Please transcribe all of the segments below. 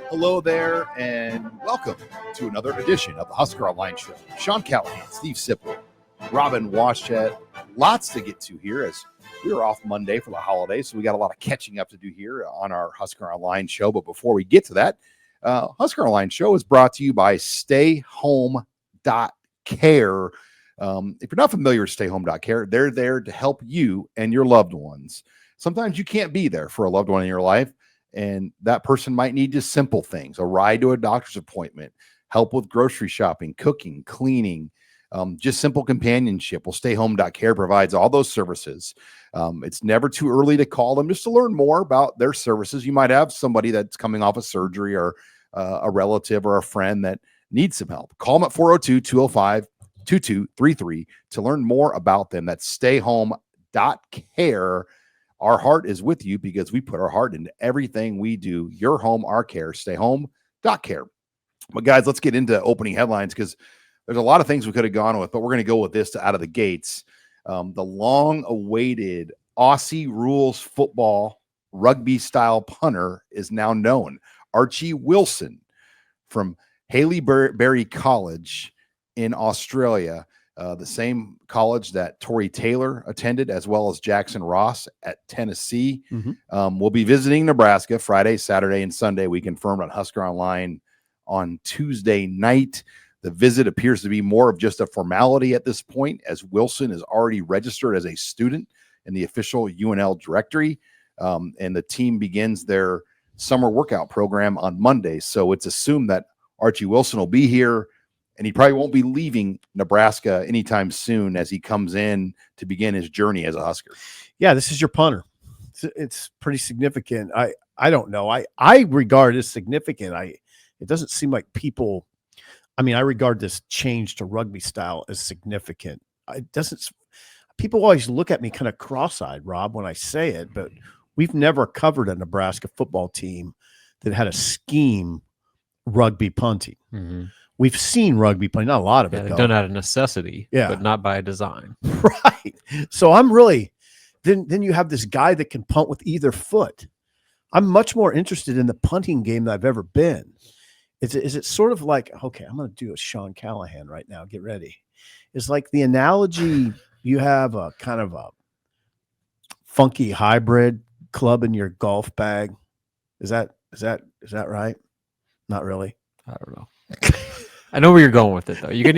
Hello there, and welcome to another edition of the Husker Online Show. Sean Callahan, Steve Sipple, Robin Waschet. Lots to get to here as we were off Monday for the holidays, so we got a lot of catching up to do here on our Husker Online Show. But before we get to that, Husker Online Show is brought to you by StayHome.Care. If you're not familiar with StayHome.Care, they're there to help you and your loved ones. Sometimes you can't be there for a loved one in your life, and that person might need just simple things: a ride to a doctor's appointment, help with grocery shopping, cooking, cleaning, just simple companionship. Well, StayHome.Care provides all those services. It's never too early to call them just to learn more about their services. You might have somebody that's coming off of surgery, or a relative or a friend that needs some help. Call them at 402-205-2233 to learn more about them. That's StayHome.Care. Our heart is with you because we put our heart into everything we do. Your home, our care. StayHome.Care. But guys, let's get into opening headlines because there's a lot of things we could have gone with, but we're going to go with this out of the gates. The long-awaited Aussie rules football rugby-style punter is now known. Archie Wilson from Haileybury College in Australia, the same college that Tory Taylor attended, as well as Jackson Ross at Tennessee. We'll be visiting Nebraska Friday, Saturday, and Sunday. We confirmed on Husker Online on Tuesday night. The visit appears to be more of just a formality at this point, as Wilson is already registered as a student in the official UNL directory, and the team begins their summer workout program on Monday. So it's assumed that Archie Wilson will be here, and he probably won't be leaving Nebraska anytime soon as he comes in to begin his journey as a Husker. Yeah, this is your punter. It's pretty significant. I don't know. I regard it as significant. It doesn't seem like people. I mean, I regard this change to rugby style as significant. It doesn't. People always look at me kind of cross-eyed, Rob, when I say it, but we've never covered a Nebraska football team that had a scheme rugby punting. Mm-hmm. We've seen rugby punting, not a lot of it. They've done out of necessity, but not by design. Right. So I'm really then you have this guy that can punt with either foot. I'm much more interested in the punting game than I've ever been. Is it sort of like, okay, I'm going to do a Sean Callahan right now. Get ready. It's like the analogy, you have a kind of a funky hybrid club in your golf bag. Is that right? Not really. I don't know. I know where you're going with it, though. You can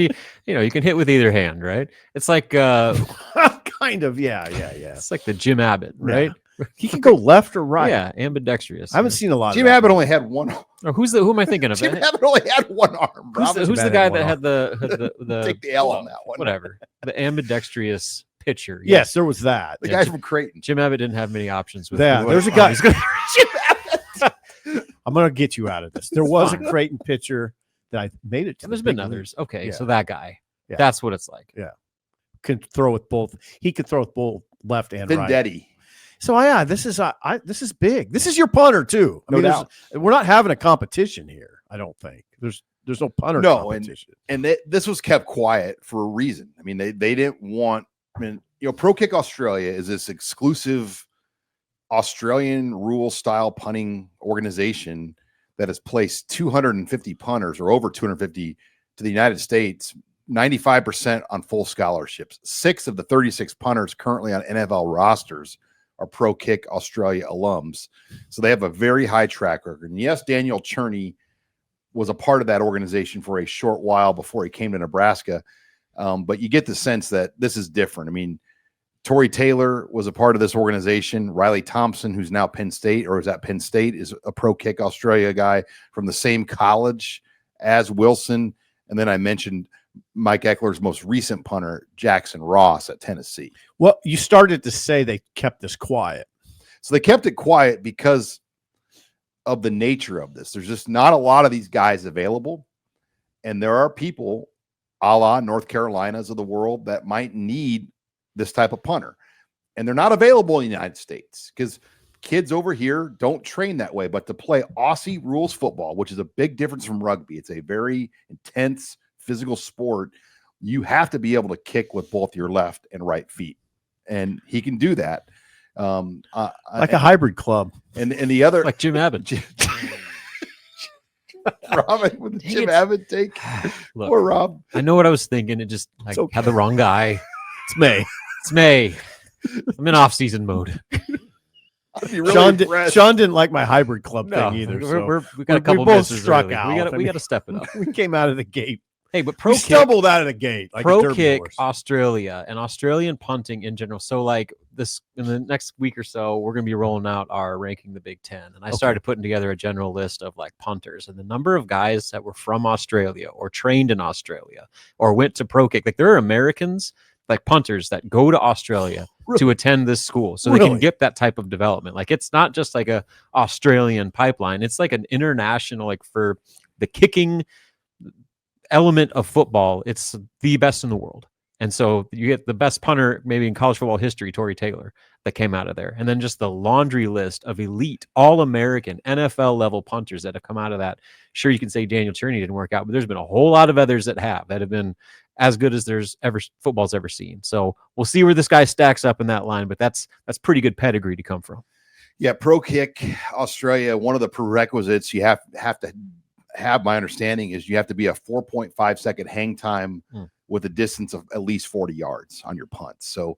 hit with either hand, right? It's like kind of, yeah. It's like the Jim Abbott, right? Yeah. He can go left or right. Yeah, ambidextrous. I haven't seen a lot. Jim Abbott only had one. Or who am I thinking of? Jim Abbott only had one arm. Who's the guy that had the take the L on that one? Whatever. The ambidextrous pitcher. Yes, there was that. The guy from Creighton. Jim Abbott didn't have many options with that. There's a guy. Jim Abbott. I'm going to get you out of this. There was a Creighton pitcher that I made it to. There's been others. Okay, yeah. So that guy. Yeah. That's what it's like. Yeah. Can throw with both. He could throw with both left and right. Vendetti. So this is big. This is your punter too. No doubt. We're not having a competition here. I don't think there's no punter competition. And this was kept quiet for a reason. I mean, they didn't want. I mean, Pro Kick Australia is this exclusive Australian rule style punting organization that has placed 250 punters, or over 250, to the United States. 95% on full scholarships. 6 of the 36 punters currently on NFL rosters are Pro Kick Australia alums. So they have a very high track record. And yes, Daniel Cherney was a part of that organization for a short while before he came to Nebraska. But you get the sense that this is different. I mean, Tory Taylor was a part of this organization. Riley Thompson, who's now Penn State, or is at Penn State, is a Pro Kick Australia guy from the same college as Wilson. And then I mentioned Mike Eckler's most recent punter, Jackson Ross at Tennessee. Well, you started to say they kept this quiet. So they kept it quiet because of the nature of this. There's just not a lot of these guys available. And there are people, a la North Carolinas of the world, that might need this type of punter. And they're not available in the United States because kids over here don't train that way. But to play Aussie rules football, which is a big difference from rugby, it's a very intense physical sport. You have to be able to kick with both your left and right feet. And he can do that. Like a hybrid club. And the other, like Jim Abbott. Rob with the Dang Jim it. Abbott take. Look, Poor Rob. I know what I was thinking. It just I okay. had the wrong guy. It's May. It's May. I'm in off-season mode. I'd be really impressed. Sean didn't like my hybrid club thing either. We got a couple both misses struck early. out. We got to step it up. We came out of the gate. Hey, but pro We kick, stumbled out of the gate. Like a pro derby kick horse. Australia and Australian punting in general. So like this in the next week or so, we're going to be rolling out our ranking the Big Ten. And I started putting together a general list of like punters and the number of guys that were from Australia or trained in Australia or went to pro kick. Like there are Americans like punters that go to Australia to attend this school so they can get that type of development. Like it's not just like a Australian pipeline. It's like an international, like for the kicking element of football, it's the best in the world. And so you get the best punter maybe in college football history, Torrey Taylor, that came out of there. And then just the laundry list of elite, all-American, NFL level punters that have come out of that. Sure, you can say Daniel Tierney didn't work out, but there's been a whole lot of others that have been as good as football's ever seen. So we'll see where this guy stacks up in that line, but that's pretty good pedigree to come from. Yeah, pro kick Australia, one of the prerequisites you have to have, my understanding is you have to be a 4.5 second hang time with a distance of at least 40 yards on your punts. So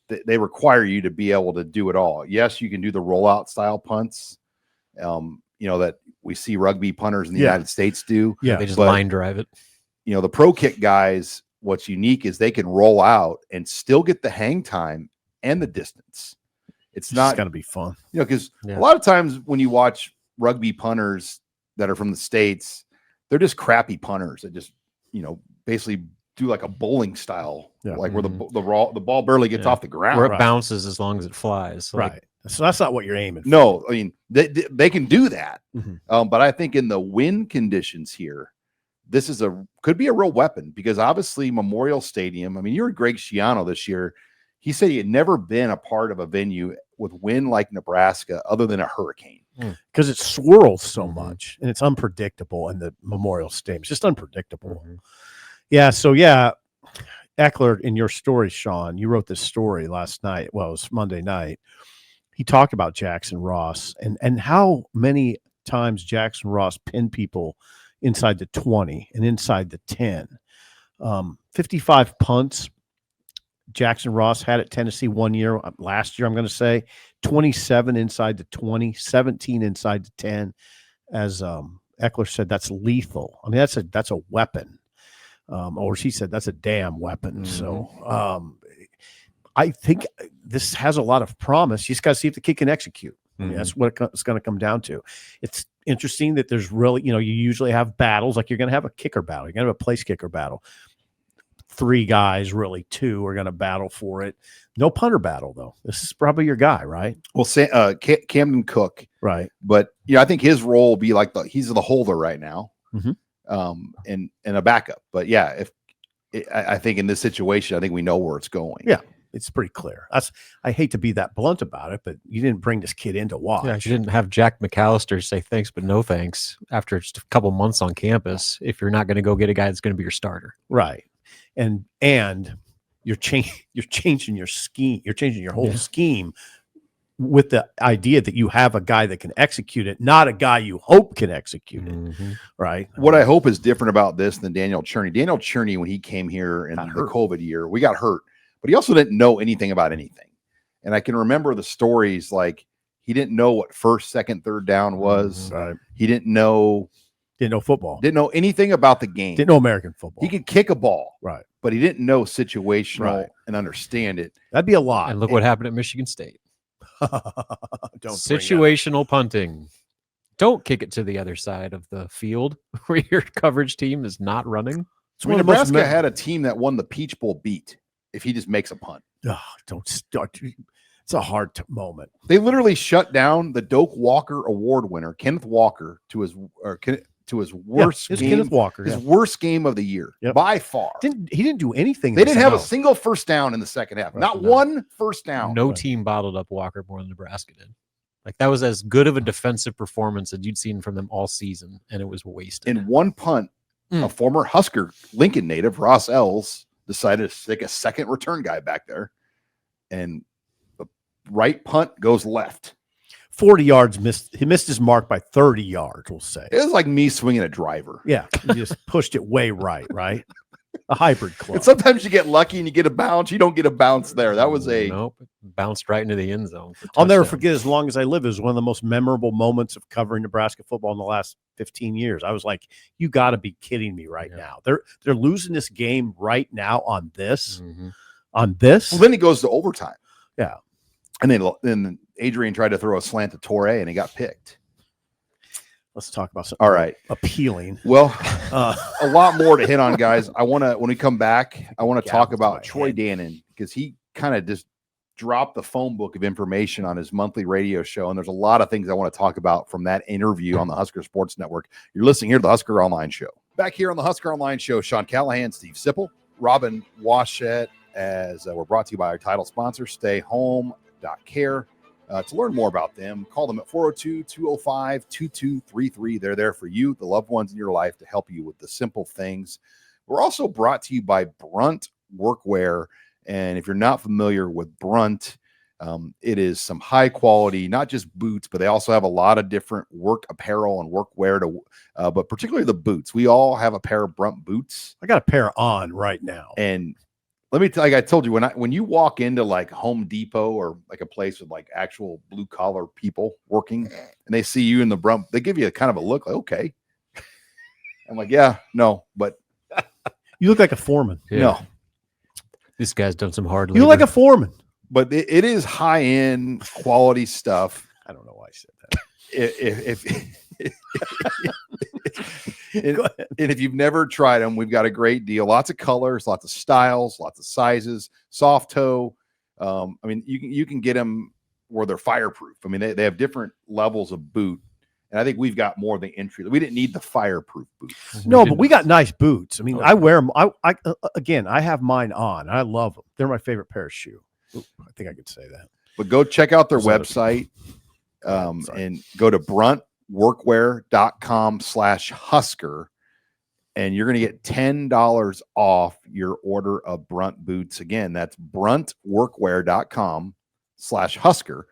they require you to be able to do it all. Yes, you can do the rollout style punts, that we see rugby punters in the United States do. Yeah, they just line drive it. The pro kick guys, what's unique is they can roll out and still get the hang time and the distance. It's not going to be fun. Because a lot of times when you watch rugby punters that are from the States, they're just crappy punters that just, basically do like a bowling style, like where the ball barely gets off the ground. Where it bounces as long as it flies. Right. So that's not what you're aiming for. No, I mean, they can do that. But I think in the wind conditions here, this could be a real weapon because obviously Memorial Stadium, I mean, you heard Greg Schiano this year. He said he had never been a part of a venue with wind like Nebraska other than a hurricane. Because it swirls so much and it's unpredictable in the Memorial Stadium. It's just unpredictable. Yeah. So, Eckler, in your story, Sean, you wrote this story last night. Well, it was Monday night. He talked about Jackson Ross and how many times Jackson Ross pinned people inside the 20 and inside the 10. 55 punts. Jackson Ross had at Tennessee last year, I'm going to say 27 inside the 20, 17 inside the 10. As Eckler said, that's lethal. I mean, that's a weapon. Or she said, that's a damn weapon. So I think this has a lot of promise. You just got to see if the kid can execute. I mean, that's what it's going to come down to. It's interesting that there's really, you usually have battles, like you're going to have a kicker battle. You're going to have a place kicker battle. 3 guys, really 2 are going to battle for it. No punter battle though. This is probably your guy, right? Well, Camden Cook, right? But I think his role will be like he's the holder right now, and a backup. But I think in this situation, I think we know where it's going. Yeah, it's pretty clear. I hate to be that blunt about it, but you didn't bring this kid in to watch. Yeah, you didn't have Jack McAllister say thanks but no thanks after just a couple months on campus if you're not going to go get a guy that's going to be your starter, right? And you're changing your scheme. You're changing your whole scheme with the idea that you have a guy that can execute it, not a guy you hope can execute it. Right. What I hope is different about this than Daniel Tierney. Daniel Tierney, when he came here in the COVID year, we got hurt, but he also didn't know anything about anything. And I can remember the stories like he didn't know what first, second, third down was. Right. He didn't know football. Didn't know anything about the game. Didn't know American football. He could kick a ball. Right. But he didn't know situational and understand it. That'd be a lot. And look what happened at Michigan State. Situational punting. Don't kick it to the other side of the field where your coverage team is not running. Nebraska had a team that won the Peach Bowl beat if he just makes a punt. Oh, don't start. It's a hard moment. They literally shut down the Doak Walker Award winner, Kenneth Walker, to his worst game. Kenneth Walker, his worst game of the year by far. He didn't do anything. They didn't have a single first down in the second half. Right, Not one first down. No team bottled up Walker more than Nebraska did. Like that was as good of a defensive performance as you'd seen from them all season, and it was wasted. In one punt, a former Husker Lincoln native, Ross Ells, decided to stick a second return guy back there, and the right punt goes left. 40 yards he missed his mark by 30 yards, we'll say. It was like me swinging a driver. Yeah, you just pushed it way right? A hybrid club. And sometimes you get lucky and you get a bounce. You don't get a bounce there. That was Nope. Bounced right into the end zone. I'll never forget, as long as I live, it was one of the most memorable moments of covering Nebraska football in the last 15 years. I was like, you got to be kidding me right now. They're losing this game right now on this. On this. Well, then he goes to overtime. Yeah. And then Adrian tried to throw a slant to Torre and he got picked. Let's talk about something. All right. Appealing. Well, a lot more to hit on, guys. When we come back, I want to talk about Troy Dannen, because he kind of just dropped the phone book of information on his monthly radio show. And there's a lot of things I want to talk about from that interview on the Husker Sports Network. You're listening here to the Husker Online Show. Back here on the Husker Online Show, Sean Callahan, Steve Sipple, Robin Washett, as we're brought to you by our title sponsor, StayHome.Care. To learn more about them, call them at 402-205-2233. They're there for you, the loved ones in your life, to help you with the simple things. We're also brought to you by Brunt Workwear. And if you're not familiar with Brunt, it is some high quality, not just boots, but they also have a lot of different work apparel and workwear, but particularly the boots. We all have a pair of Brunt boots. I got a pair on right now. And let me tell you, like I told you, when you walk into like Home Depot or like a place with like actual blue collar people working, and they see you in the Brunt, they give you a kind of a look like, okay. I'm like, yeah, no, but you look like a foreman. Yeah. No, this guy's done some hard labor. You look like a foreman, but it is high end quality stuff. I don't know why I said that. And if you've never tried them, we've got a great deal. Lots of colors, lots of styles, lots of sizes, soft toe. I mean, you can get them where they're fireproof. I mean, they have different levels of boot. And I think we've got more of the entry. We didn't need the fireproof boot. No, but we got nice boots. I mean, I wear them. I have mine on. I love them. They're my favorite pair of shoe. Ooh, I think I could say that. But go check out their website and go to bruntworkwear.com/Husker. And you're going to get $10 off your order of Brunt boots. Again, that's bruntworkwear.com/Husker.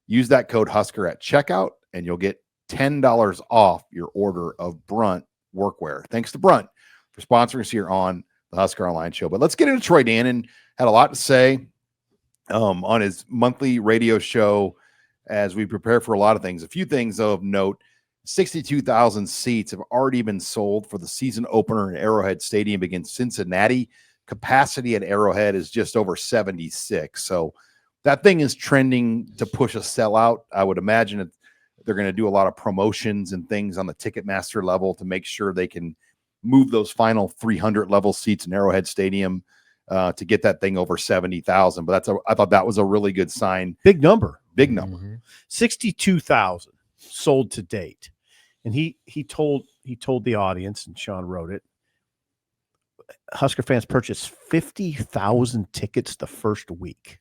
Use that code Husker at checkout, and you'll get $10 off your order of Brunt Workwear. Thanks to Brunt for sponsoring us here on the Husker Online Show. But let's get into Troy Dannen. Had a lot to say on his monthly radio show as we prepare for a lot of things. A few things of note: 62,000 seats have already been sold for the season opener in Arrowhead Stadium against Cincinnati. Capacity at Arrowhead is just over 76. So that thing is trending to push a sellout. I would imagine they're going to do a lot of promotions and things on the Ticketmaster level to make sure they can move those final 300 level seats in Arrowhead Stadium to get that thing over 70,000. But I thought that was a really good sign. Big number. 62,000 sold to date. And he told the audience, and Sean wrote it, Husker fans purchased 50,000 tickets the first week.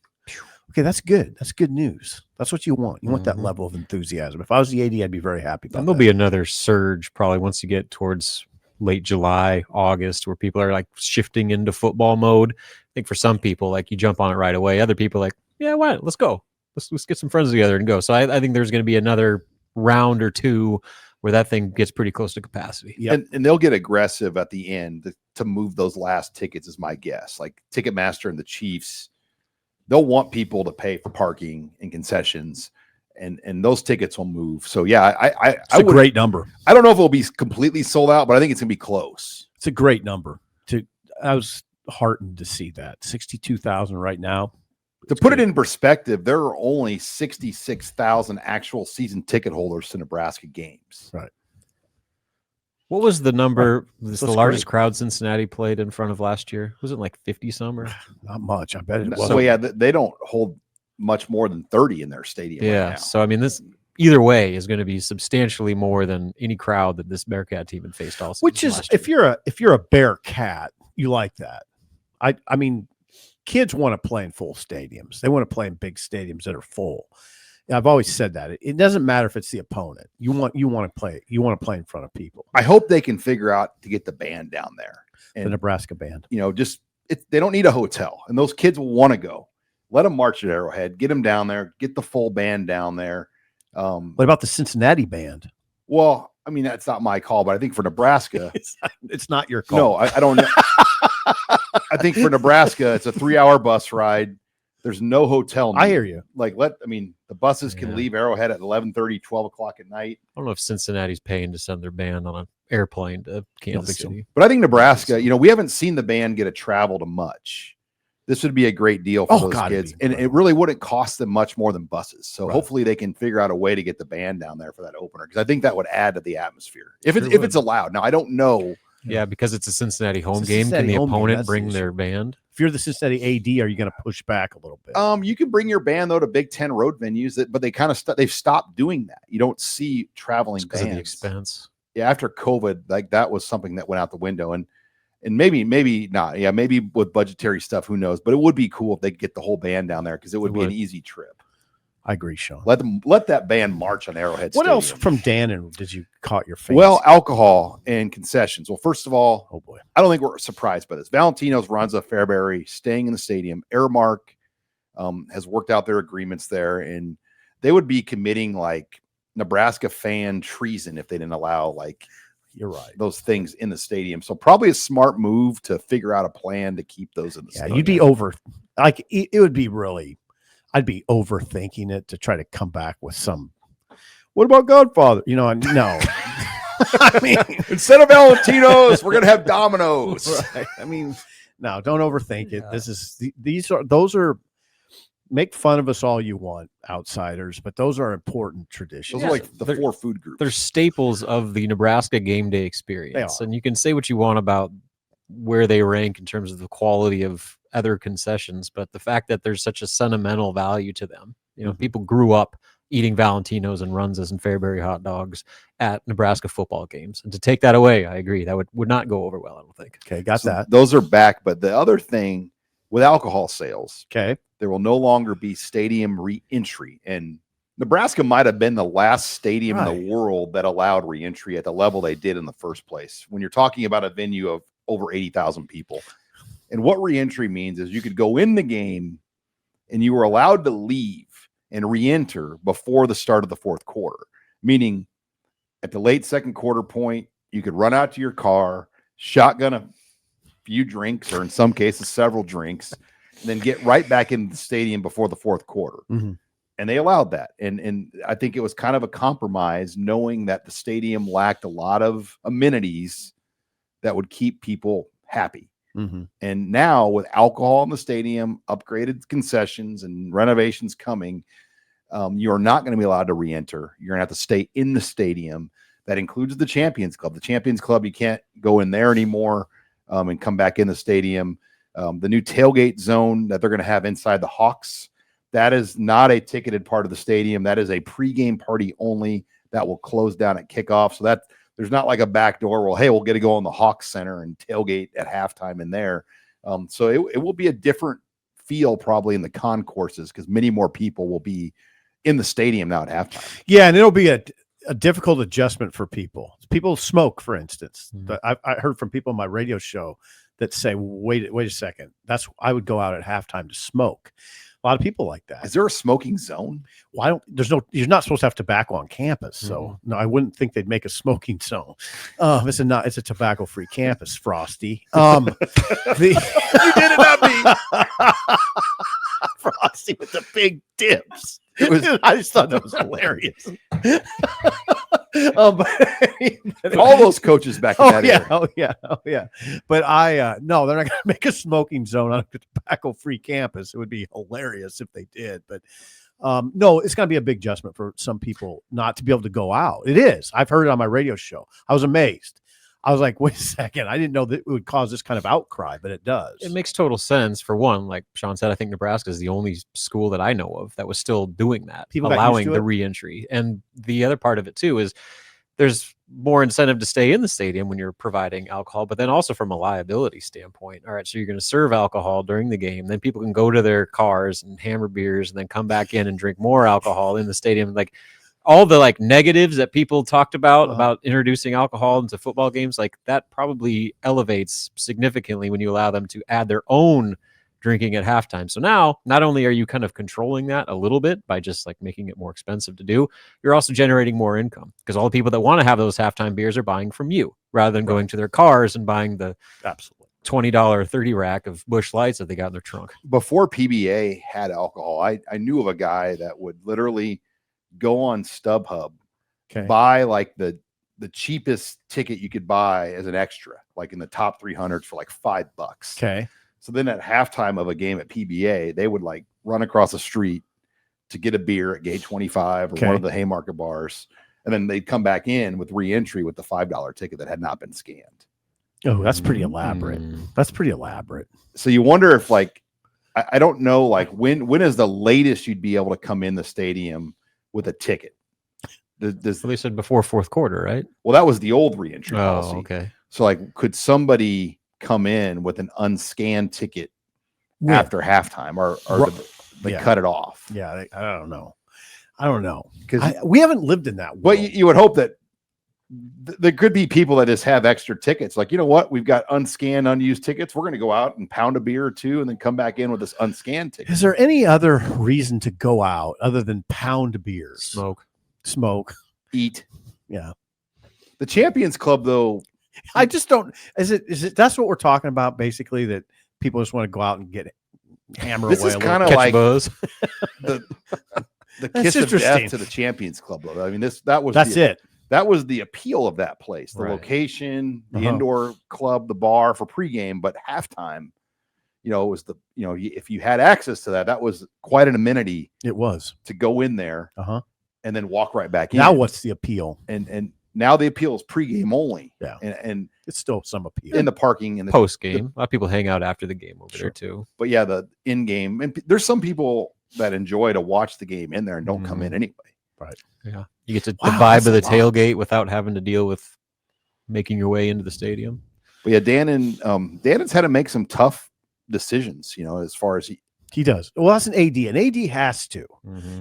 Okay, that's good. That's good news. That's what you want. You want that level of enthusiasm. If I was the AD, I'd be very happy about that. There'll be another surge probably once you get towards late July, August, where people are like shifting into football mode. I think for some people, like you jump on it right away. Other people are like, yeah, why not? Let's go. Let's get some friends together and go. So I think there's going to be another round or two where that thing gets pretty close to capacity. Yep. And they'll get aggressive at the end to move those last tickets, is my guess. Like Ticketmaster and the Chiefs, they'll want people to pay for parking and concessions, and those tickets will move. So yeah, it's a great number. I don't know if it'll be completely sold out, but I think it's gonna be close. It's a great number. I was heartened to see that 62,000 right now. To put it in perspective, there are only 66,000 actual season ticket holders to Nebraska games. Right. What was the number? Right. The largest crowd Cincinnati played in front of last year? Was it like 50 some or not much? I bet it was. So yeah, they don't hold much more than 30 in their stadium. Yeah. Right now. So I mean, this either way is going to be substantially more than any crowd that this Bearcat team had faced all season. Which is, if you're a Bearcat, you like that. I mean, kids want to play in full stadiums. They want to play in big stadiums that are full. I've always said that. It doesn't matter if it's the opponent. You want to play in front of people. I hope they can figure out to get the band down there. And, the Nebraska band. they don't need a hotel, and those kids will want to go. Let them march at Arrowhead, get them down there, get the full band down there. What about the Cincinnati band? Well, I mean, that's not my call, but I think for Nebraska, it's not your call. no, I don't know. I think for Nebraska, it's a 3-hour bus ride. There's no hotel. I hear you. The buses can leave Arrowhead at 11:30, 12 o'clock at night. I don't know if Cincinnati's paying to send their band on an airplane to Kansas City. But I think Nebraska, we haven't seen the band get a travel to much. This would be a great deal for those kids. And it really wouldn't cost them much more than buses. So hopefully they can figure out a way to get the band down there for that opener, because I think that would add to the atmosphere. If it's allowed. Now, I don't know. Yeah, because it's a Cincinnati home game. Can the opponent bring their band? If you're the Cincinnati AD, are you going to push back a little bit? You can bring your band though to Big Ten road venues, but they kind of they've stopped doing that. You don't see traveling because bands. Of the expense. Yeah, after COVID, like that was something that went out the window, and maybe not. Yeah, maybe with budgetary stuff, who knows? But it would be cool if they could get the whole band down there, because it would be an easy trip. I agree, Sean. Let that band march on Arrowhead What Stadium. else from Dannen did you caught your face? Well, alcohol and concessions. Well, first of all, oh boy, I don't think we're surprised by this. Valentino's, Ronza, Fairbury staying in the stadium. Airmark has worked out their agreements there, and they would be committing like Nebraska fan treason if they didn't allow you're right, those things in the stadium. So probably a smart move to figure out a plan to keep those in the stadium. You'd be it would be really. I'd be overthinking it to try to come back with some. What about Godfather? No. I mean, instead of Valentino's, we're gonna have Domino's. Right. I mean, no, don't overthink it. Those are. Make fun of us all you want, outsiders, but those are important traditions. Those are like the 4 food groups. They're staples of the Nebraska game day experience, and you can say what you want about where they rank in terms of the quality of other concessions, but the fact that there's such a sentimental value to them, people grew up eating Valentino's and Runzas and Fairbury hot dogs at Nebraska football games, and to take that away, I agree, that would not go over well, I don't think. Okay, got that. Those are back, but the other thing with alcohol sales, there will no longer be stadium re-entry, and Nebraska might have been the last stadium in the world that allowed re-entry at the level they did in the first place. When you're talking about a venue of over 80,000 people. And what re-entry means is you could go in the game and you were allowed to leave and re-enter before the start of the fourth quarter, meaning at the late second quarter point, you could run out to your car, shotgun a few drinks, or in some cases, several drinks, and then get right back into the stadium before the fourth quarter. Mm-hmm. And they allowed that. And I think it was kind of a compromise, knowing that the stadium lacked a lot of amenities that would keep people happy. Mm-hmm. And now with alcohol in the stadium, upgraded concessions, and renovations coming, you are not going to be allowed to re-enter. You're going to have to stay in the stadium. That includes the Champions Club. The Champions Club, you can't go in there anymore and come back in the stadium. The new tailgate zone that they're going to have inside the Hawks, that is not a ticketed part of the stadium. That is a pregame party only. That will close down at kickoff. So that there's not like a back door where, hey, we'll get to go on the Hawks Center and tailgate at halftime in there. So it will be a different feel probably in the concourses, because many more people will be in the stadium now at halftime. Yeah, and it'll be a difficult adjustment for people. People smoke, for instance. Mm-hmm. I heard from people on my radio show that say, wait a second. I would go out at halftime to smoke. A lot of people like that. Is there a smoking zone? Well, you're not supposed to have tobacco on campus. So no, I wouldn't think they'd make a smoking zone. It's a tobacco-free campus, Frosty. You did it, not me. Frosty with the big dips. I just thought that was hilarious. All those coaches back in that era. Oh yeah. But no, they're not going to make a smoking zone on a tobacco-free campus. It would be hilarious if they did. But no, it's going to be a big adjustment for some people not to be able to go out. It is. I've heard it on my radio show. I was amazed. I was like, wait a second. I didn't know that it would cause this kind of outcry, but it does. It makes total sense. For one, like Sean said, I think Nebraska is the only school that I know of that was still doing that, People allowing the re-entry. And the other part of it too is there's more incentive to stay in the stadium when you're providing alcohol, but then also from a liability standpoint. All right, so you're going to serve alcohol during the game, then people can go to their cars and hammer beers and then come back in and drink more alcohol in the stadium. Like all the negatives that people talked about introducing alcohol into football games, like that probably elevates significantly when you allow them to add their own drinking at halftime. So now not only are you kind of controlling that a little bit by just like making it more expensive to do, you're also generating more income because all the people that want to have those halftime beers are buying from you rather than going to their cars and buying the Absolutely $20 30 rack of Busch Lights that they got in their trunk. Before PBA had alcohol, I knew of a guy that would literally go on StubHub, buy like the cheapest ticket you could buy as an extra, like in the top 300s for like $5. Okay. So then at halftime of a game at PBA, they would like run across the street to get a beer at Gate 25 or one of the Haymarket bars. And then they'd come back in with re-entry with the $5 ticket that had not been scanned. Oh, that's pretty elaborate. That's pretty elaborate. So you wonder if like, I don't know, like when is the latest you'd be able to come in the stadium with a ticket? They said before fourth quarter, right? Well, that was the old re-entry policy. Okay. So like, could somebody come in with an unscanned ticket after halftime, or they cut it off? Yeah, I don't know. I don't know because we haven't lived in that world. But you would hope that there could be people that just have extra tickets. Like, you know what? We've got unscanned, unused tickets. We're going to go out and pound a beer or two and then come back in with this unscanned ticket. Is there any other reason to go out other than pound beers? Smoke, eat. Yeah. The Champions Club, though, I just don't. Is it? That's what we're talking about, basically. That people just want to go out and get hammer away. This is kind of like the kiss of death to the Champions Club, though. I mean, that was the appeal of that place, the location, the indoor club, the bar for pregame, but halftime. It was if you had access to that, that was quite an amenity. It was to go in there, and then walk right back in. Now, what's the appeal? And now the appeal is pregame only. Yeah, and it's still some appeal in the parking and the post game. A lot of people hang out after the game over there too. But yeah, the in game, and there's some people that enjoy to watch the game in there and don't come in anyway. Right. Yeah, you get to the vibe of the tailgate without having to deal with making your way into the stadium. But yeah, Dannen's had to make some tough decisions. As far as he does. Well, that's an AD. An AD has to.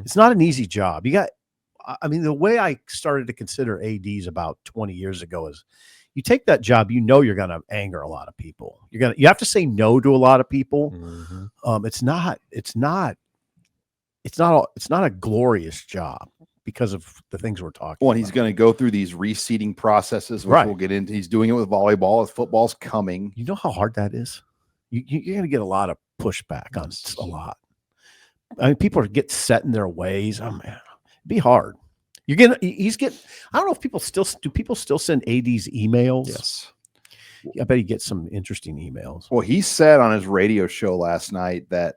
It's not an easy job. The way I started to consider ADs about 20 years ago is you take that job, you're going to anger a lot of people. You have to say no to a lot of people. It's not a glorious job because of the things we're talking about. And he's going to go through these reseeding processes, which we'll get into. He's doing it with volleyball as football's coming. You know how hard that is? You're going to get a lot of pushback on a lot. I mean, people get set in their ways. Oh man, it'd be hard. I don't know if people still send ADs emails. Yes. I bet he gets some interesting emails. Well, he said on his radio show last night that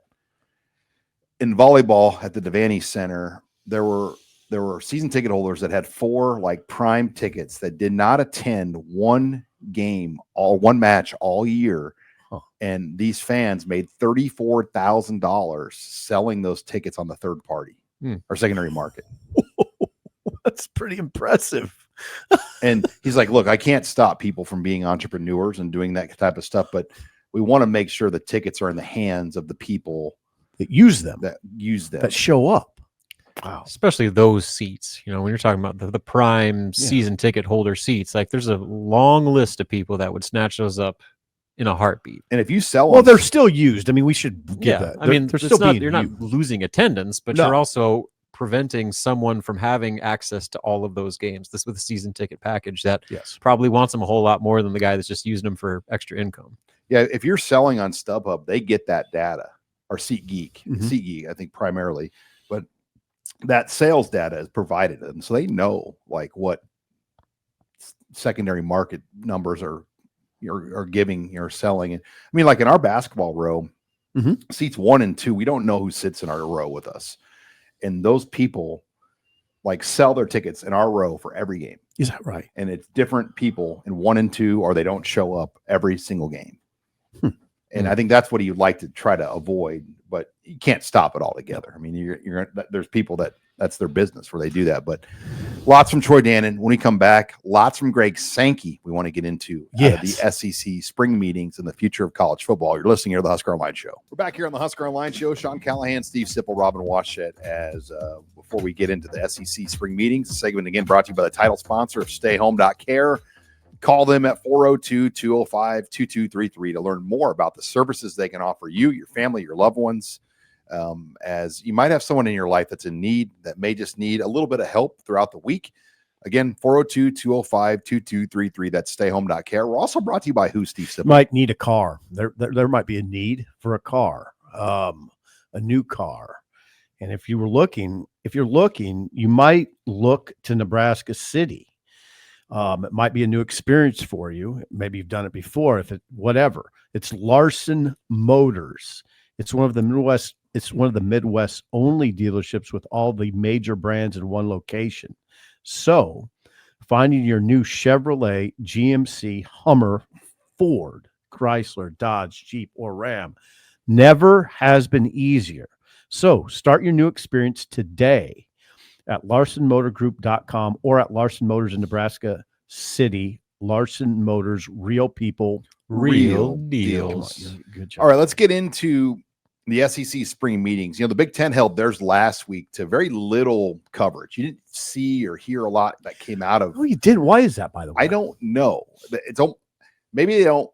in volleyball at the Devaney Center, there were season ticket holders that had 4 like prime tickets that did not attend one match all year. And these fans made $34,000 selling those tickets on the third party or secondary market. That's pretty impressive. And he's like, look, I can't stop people from being entrepreneurs and doing that type of stuff, but we want to make sure the tickets are in the hands of the people that use them, that show up. Wow. Especially those seats, when you're talking about the prime season ticket holder seats, like there's a long list of people that would snatch those up in a heartbeat. And if you sell them, they're still used. I mean, we should give that. They're still you're not losing attendance, but you're also preventing someone from having access to all of those games. This with a season ticket package that probably wants them a whole lot more than the guy that's just using them for extra income. Yeah, if you're selling on StubHub, they get that data, or SeatGeek, I think primarily, but that sales data is provided to them, so they know like what secondary market numbers are giving or selling. And I mean, like in our basketball row, seats 1 and 2, we don't know who sits in our row with us. And those people like sell their tickets in our row for every game. Is that right? And it's different people in 1 and 2, or they don't show up every single game. And I think that's what you'd like to try to avoid, but you can't stop it altogether. I mean, there's people that's their business where they do that. But lots from Troy Dannen. When we come back, lots from Greg Sankey we want to get into out of the SEC spring meetings and the future of college football. You're listening here to the Husker Online Show. We're back here on the Husker Online Show. Sean Callahan, Steve Sipple, Robin Washett. Before we get into the SEC spring meetings, the segment again brought to you by the title sponsor of StayHome.Care. Call them at 402-205-2233 to learn more about the services they can offer you, your family, your loved ones. As you might have someone in your life that's in need, that may just need a little bit of help throughout the week. Again, 402-205-2233. That's StayHome.Care. We're also brought to you by who, Steve Sibley? Might need a car. There might be a need for a car, a new car. And if you're looking, you might look to Nebraska City. It might be a new experience for you. Maybe you've done it before. Whatever. It's Larson Motors. It's one of the Midwest. It's one of the Midwest only dealerships with all the major brands in one location. So, finding your new Chevrolet, GMC, Hummer, Ford, Chrysler, Dodge, Jeep, or Ram never has been easier. So, start your new experience today at LarsonMotorGroup.com or at Larson Motors in Nebraska City. Larson Motors, real people, Real deals. Good job. All right, let's get into the SEC spring meetings. The Big Ten held theirs last week to very little coverage. You didn't see or hear a lot that came out of. Oh, you did? Why is that, by the way? I don't know. Maybe they don't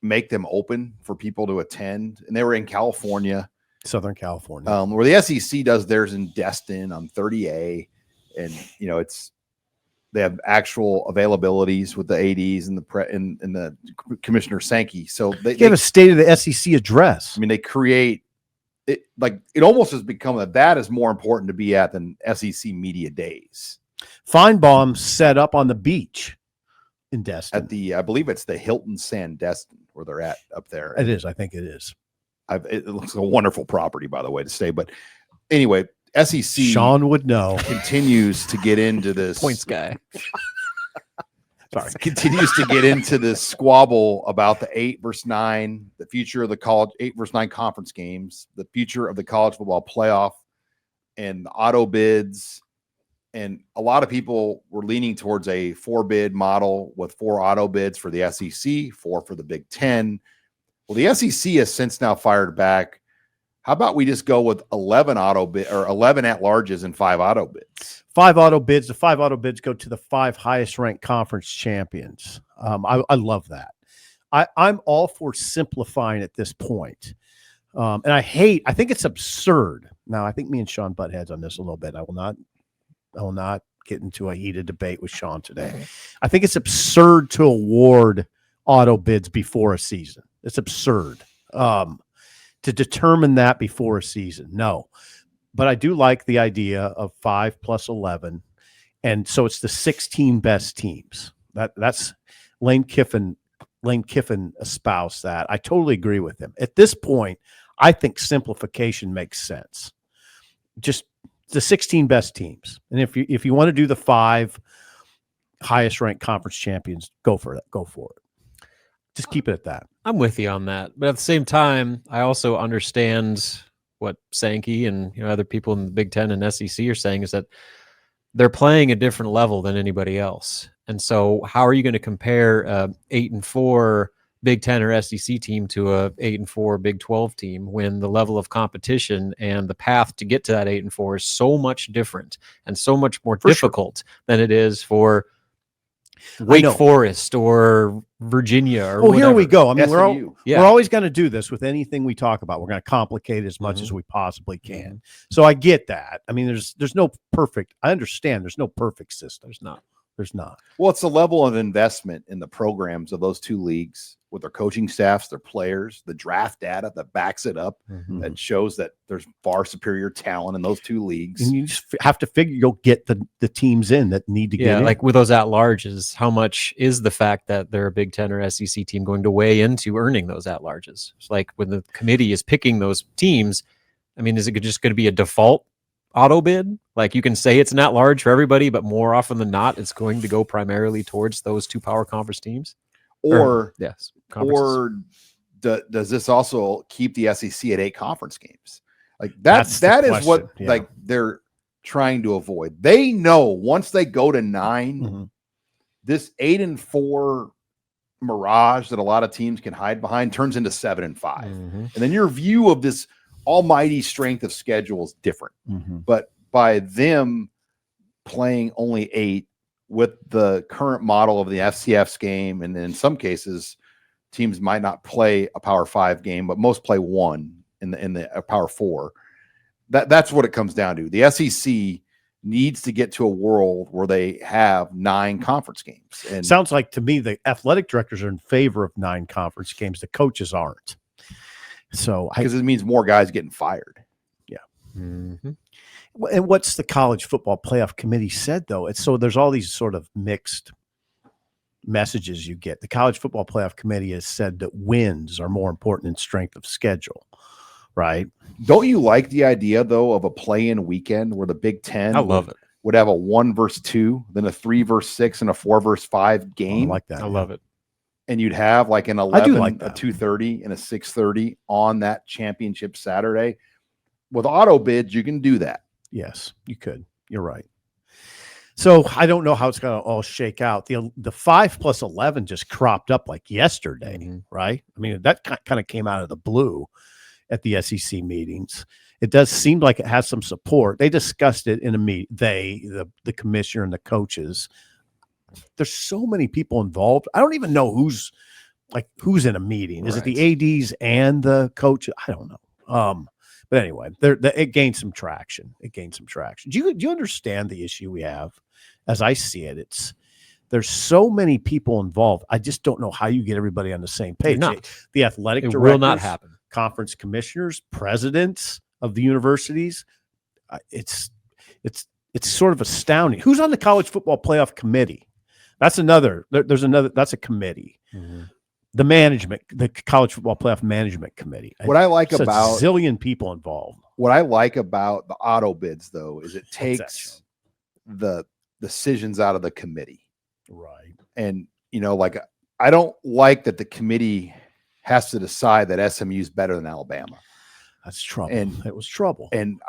make them open for people to attend. And they were in California. Southern California. Where the SEC does theirs in Destin on 30A. And, they have actual availabilities with the ADs and the Commissioner Sankey. So they have a state of the SEC address. I mean, they create it like it almost has become that is more important to be at than SEC media days. Feinbaum set up on the beach in Destin. I believe it's the Hilton Sandestin where they're at up there. It is. I think it is. It looks like a wonderful property, by the way, to stay. But anyway, SEC Sean would know. Continues to get into this Points guy. Sorry, continues to get into this squabble about the 8 versus 9, the future of the college 8 versus 9 conference games, the future of the college football playoff, and the auto bids. And a lot of people were leaning towards a 4-bid model with 4 auto bids for the SEC, 4 for the Big Ten. Well, the SEC has since now fired back. How about we just go with 11 auto bid or 11 at-larges and 5 auto bids? 5 auto bids. The 5 auto bids go to the 5 highest-ranked conference champions. I love that. I'm all for simplifying at this point. And I think it's absurd. Now, I think me and Sean butt heads on this a little bit. I will not get into a heated debate with Sean today. I think it's absurd to award auto bids before a season. It's absurd. To determine that before a season. No. But I do like the idea of 5 plus 11. And so it's the 16 best teams. That's Lane Kiffin espoused that. I totally agree with him. At this point, I think simplification makes sense. Just the 16 best teams. And if you want to do the 5 highest ranked conference champions, go for it. Go for it. Just keep it at that. I'm with you on that. But at the same time, I also understand what Sankey and other people in the Big Ten and SEC are saying is that they're playing a different level than anybody else. And so how are you going to compare a 8-4 Big Ten or SEC team to a 8-4 Big 12 team when the level of competition and the path to get to that 8-4 is so much different and so much more difficult than it is for Wake Forest or Virginia or whatever. Here we go. I mean, we're always going to do this with anything we talk about. We're going to complicate it as much as we possibly can. So I get that. I mean, there's no perfect. I understand there's no perfect system. There's not. Well, it's the level of investment in the programs of those two leagues with their coaching staffs, their players, the draft data that backs it up, that shows that there's far superior talent in those two leagues. And you just have to figure you'll get the teams in that need to get in. Like with those at-larges, how much is the fact that they're a Big Ten or SEC team going to weigh into earning those at-larges? It's like when the committee is picking those teams, I mean, is it just going to be a default auto bid? Like you can say it's an at-large for everybody, but more often than not, it's going to go primarily towards those 2 power conference teams? Or does this also keep the SEC at 8 conference games? Like that is what like they're trying to avoid. They know once they go to 9, this 8-4 mirage that a lot of teams can hide behind turns into 7-5. And then your view of this almighty strength of schedule is different. But by them playing only 8 with the current model of the FCF's game, and in some cases, teams might not play a Power 5 game, but most play one in the Power 4. That's what it comes down to. The SEC needs to get to a world where they have 9 conference games. And sounds like to me the athletic directors are in favor of 9 conference games. The coaches aren't. So because it means more guys getting fired. Yeah. Mm-hmm. And what's the college football playoff committee said though? It's so there's all these sort of mixed messages you get. The college football playoff committee has said that wins are more important than strength of schedule. Right. Don't you like the idea though of a play-in weekend where the Big Ten would have a 1 versus 2, then a 3 versus 6, and a 4 versus 5 game? I like that. I love it. And you'd have like an 11, like a that. 2:30, and a 6:30 on that championship Saturday. With auto bids, you can do that. Yes, you could. You're right. So I don't know how it's going to all shake out. The 5 plus 11 just cropped up like yesterday, right? I mean, that kind of came out of the blue at the SEC meetings. It does seem like it has some support. They discussed it in a meet. The commissioner and the coaches. There's so many people involved. I don't even know who's in a meeting. Is it the ADs and the coach? I don't know. But anyway, it gained some traction. Do you understand the issue we have? As I see it, there's so many people involved. I just don't know how you get everybody on the same page. The athletic directors will not happen. Conference commissioners, presidents of the universities. It's sort of astounding. Who's on the college football playoff committee? That's another. That's a committee. Mm-hmm. The college football playoff management committee. What I like about a zillion people involved. What I like about the auto bids though is it takes the decisions out of the committee. Right. And I don't like that the committee has to decide that SMU is better than Alabama. That's trouble. And it was trouble. And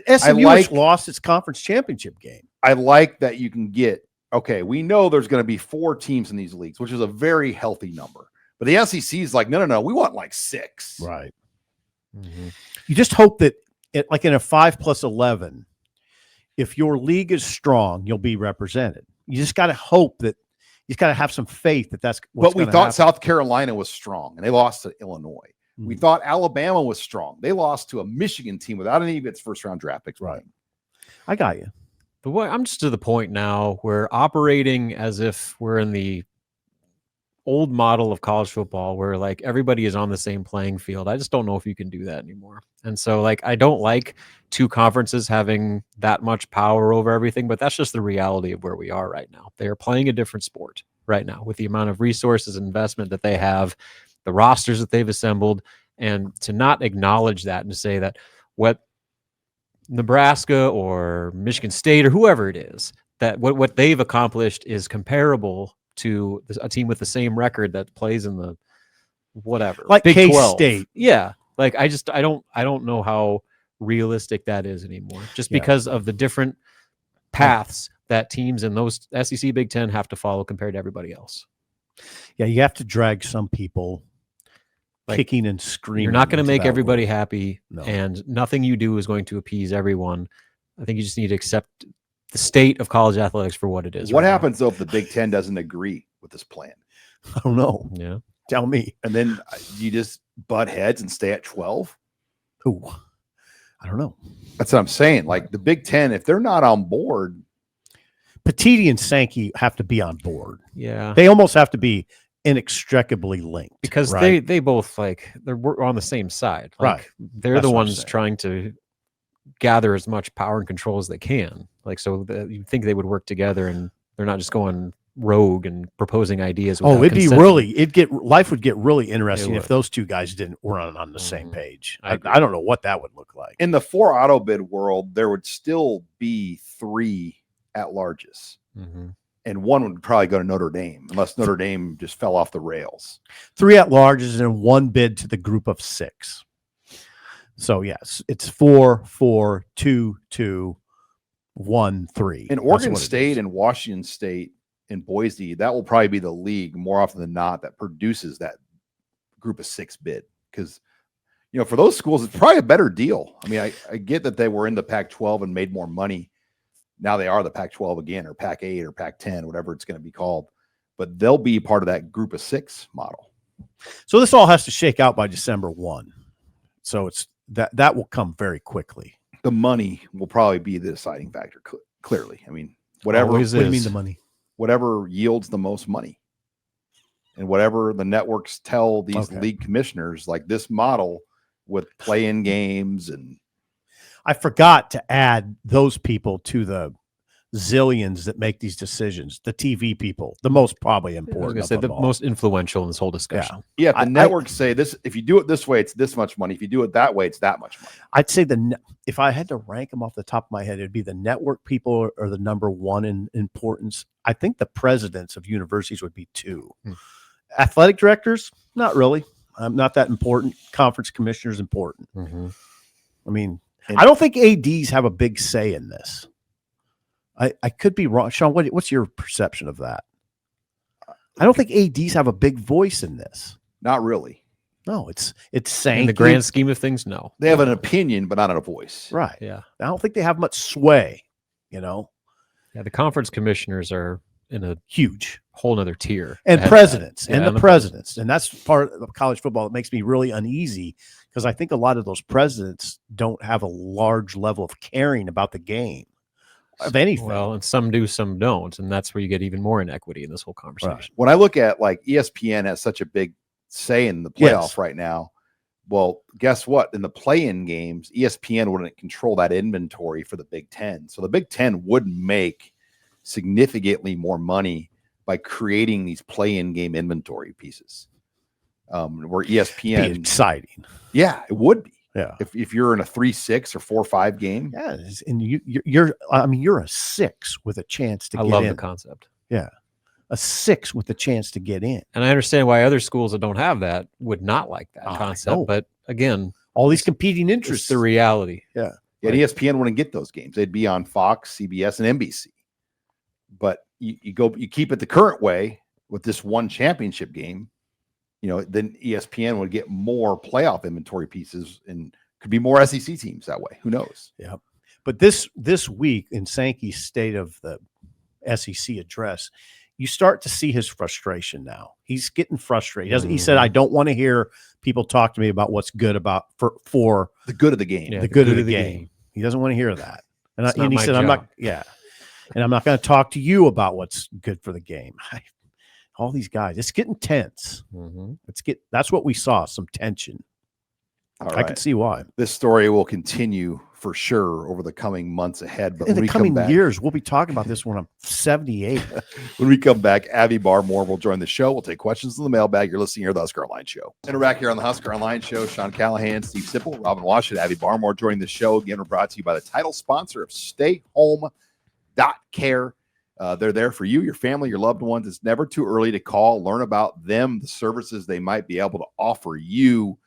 SMU has lost its conference championship game. I like that you can get, we know there's going to be 4 teams in these leagues, which is a very healthy number. But the SEC is like, no, we want like 6. Right. Mm-hmm. You just hope that like in a 5 plus 11, if your league is strong, you'll be represented. You just got to hope that you got to have some faith that that's what's But we thought happen. South Carolina was strong and they lost to Illinois. Mm-hmm. We thought Alabama was strong. They lost to a Michigan team without any of its first round draft picks. Right. I got you. But I'm just to the point now where operating as if we're in the old model of college football where like everybody is on the same playing field. I just don't know if you can do that anymore. And so like, I don't like 2 conferences having that much power over everything, but that's just the reality of where we are right now. They are playing a different sport right now with the amount of resources and investment that they have, the rosters that they've assembled, and to not acknowledge that and to say that what Nebraska or Michigan State or whoever it is, that what they've accomplished is comparable to a team with the same record that plays in the whatever, like Big 12. K-State. Yeah. Like I don't know how realistic that is anymore, just because of the different paths that teams in those SEC Big Ten have to follow compared to everybody else. Yeah. You have to drag some people kicking and screaming. You're not going to make everybody happy, No. And nothing you do is going to appease everyone. I think you just need to accept the state of college athletics for what it is. What happens though if the Big Ten doesn't agree with this plan? I don't know. Yeah. Tell me. And then you just butt heads and stay at 12? Ooh, I don't know. That's what I'm saying. Like the Big Ten, if they're not on board. Petiti and Sankey have to be on board. Yeah. They almost have to be inextricably linked. Because right? they both they're on the same side. Like, right. They're the ones trying to gather as much power and control as they can. Like, so you'd think they would work together and they're not just going rogue and proposing ideas. Life would get really interesting if those 2 guys were on the same page. I don't know what that would look like. In the 4 auto bid world, there would still be 3 at-larges. Mm-hmm. And 1 would probably go to Notre Dame, unless Notre Dame just fell off the rails. 3 at-larges and 1 bid to the group of 6. So yes, it's 4, 4, 2, 2, 1, 3. In Oregon State and Washington State and Boise, that will probably be the league more often than not that produces that group of 6 bid. Because, for those schools, it's probably a better deal. I mean, I get that they were in the Pac-12 and made more money Now they are the Pac-12 again, or Pac-8 or Pac-10, whatever it's going to be called. But they'll be part of that group of 6 model. So this all has to shake out by December 1. So it's that will come very quickly. The money will probably be the deciding factor. Clearly, I mean, whatever. Always What do you is. mean the money? Whatever yields the most money, and whatever the networks tell these league commissioners, like this model with play-in games. And I forgot to add those people to the zillions that make these decisions. The TV people, the most probably I was important. going to say the most influential in this whole discussion. yeah, the networks say this. If you do it this way, it's this much money. If you do it that way, it's that much money. I'd say if I had to rank them off the top of my head, it'd be the network people are the number one in importance. I think the presidents of universities would be 2. Athletic directors, not really. Not that important. Conference commissioners important. I mean, I don't think ADs have a big say in this. I could be wrong. Sean, what's your perception of that? I don't think ADs have a big voice in this. Not really. No, it's saying In the grand scheme of things, no. They have an opinion, but not a voice. Right. Yeah. I don't think they have much sway, Yeah, the conference commissioners are in a huge. whole nother tier. And ahead of presidents that. Yeah, and the presidents. And that's part of college football that makes me really uneasy because I think a lot of those presidents don't have a large level of caring about the game of anything. Well, and some do, some don't. And that's where you get even more inequity in this whole conversation. Right. When I look at like ESPN has such a big say in the playoff right now. Well, guess what? In the play-in games, ESPN wouldn't control that inventory for the Big Ten. So the Big Ten would make significantly more money by creating these play-in game inventory pieces. Where ESPN, be exciting. Yeah, it would be. Yeah. If you're in a 3-6 or 4-5 game. Yeah. And you're a 6 with a chance to get in. I love the concept. Yeah. A 6 with a chance to get in. And I understand why other schools that don't have that would not like that concept. know. But again, All these competing it's interests. the reality. Yeah. Yeah, and ESPN wouldn't get those games. They'd be on Fox, CBS, and NBC. But you keep it the current way with this one championship game, then ESPN would get more playoff inventory pieces and could be more SEC teams that way. Who knows? Yeah. But this week in Sankey's State of the SEC address, you start to see his frustration now. He's getting frustrated. He said, I don't want to hear people talk to me about what's good about for the good of the game. Yeah, the good of the game. He doesn't want to hear that. And, It's not and he my said, job. I'm not, and I'm not going to talk to you about what's good for the game. All these guys, it's getting tense. That's what we saw, some tension. All I right. can see why. This story will continue for sure over the coming months ahead. But In when the we coming come back, years, we'll be talking about this when I'm 78. when we come back, Abby Barmore will join the show. We'll take questions in the mailbag. You're listening here to the Husker Online Show. And we're back here on the Husker Online Show. Sean Callahan, Steve Sipple, Robin Washington, Abby Barmore joining the show. Again, we're brought to you by the title sponsor of StayHome.Care. They're there for you, your family, your loved ones. It's never too early to call, learn about them, the services they might be able to offer you.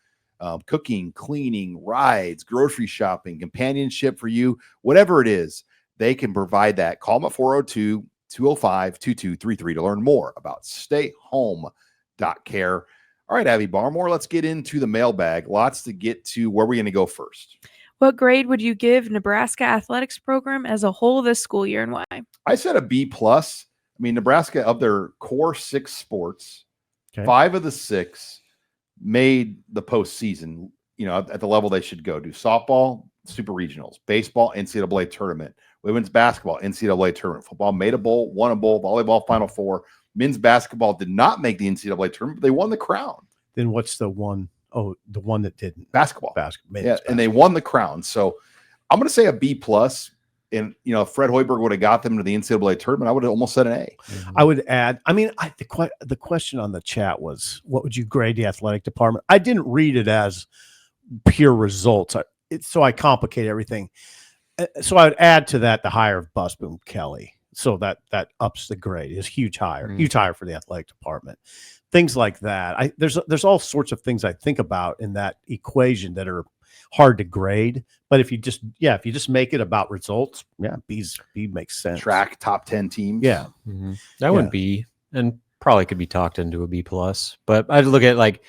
Cooking, cleaning, rides, grocery shopping, companionship for you, whatever it is, they can provide that. Call them at 402-205-2233 to learn more about StayHome.Care. All right, Abby Barmore, let's get into the mailbag. Lots to get to. Where are we going to go first? What grade would you give Nebraska athletics program as a whole this school year and why? I said a B+. I mean, Nebraska, of their core 6 sports, Okay. 5 of the 6 made the postseason, at the level they should go. Do softball, super regionals, baseball, NCAA tournament, women's basketball, NCAA tournament, football made a bowl, won a bowl, volleyball Final Four. Men's basketball did not make the NCAA tournament, but they won the crown. Then what's the one? Oh, the one that didn't. Basketball. Basketball. And they won the crown. So I'm going to say a B+. And, if Fred Hoiberg would have got them to the NCAA tournament, I would have almost said an A. I would add, the question on the chat was, what would you grade the athletic department? I didn't read it as pure results. So I complicate everything. So I would add to that the hire of Busboom Kelly. So that ups the grade. Is huge hire for the athletic department. Things like that. There's all sorts of things I think about in that equation that are hard to grade, but if you just make it about results, B makes sense. Track top 10 teams. Yeah. That would be, and probably could be talked into a B+. But I'd look at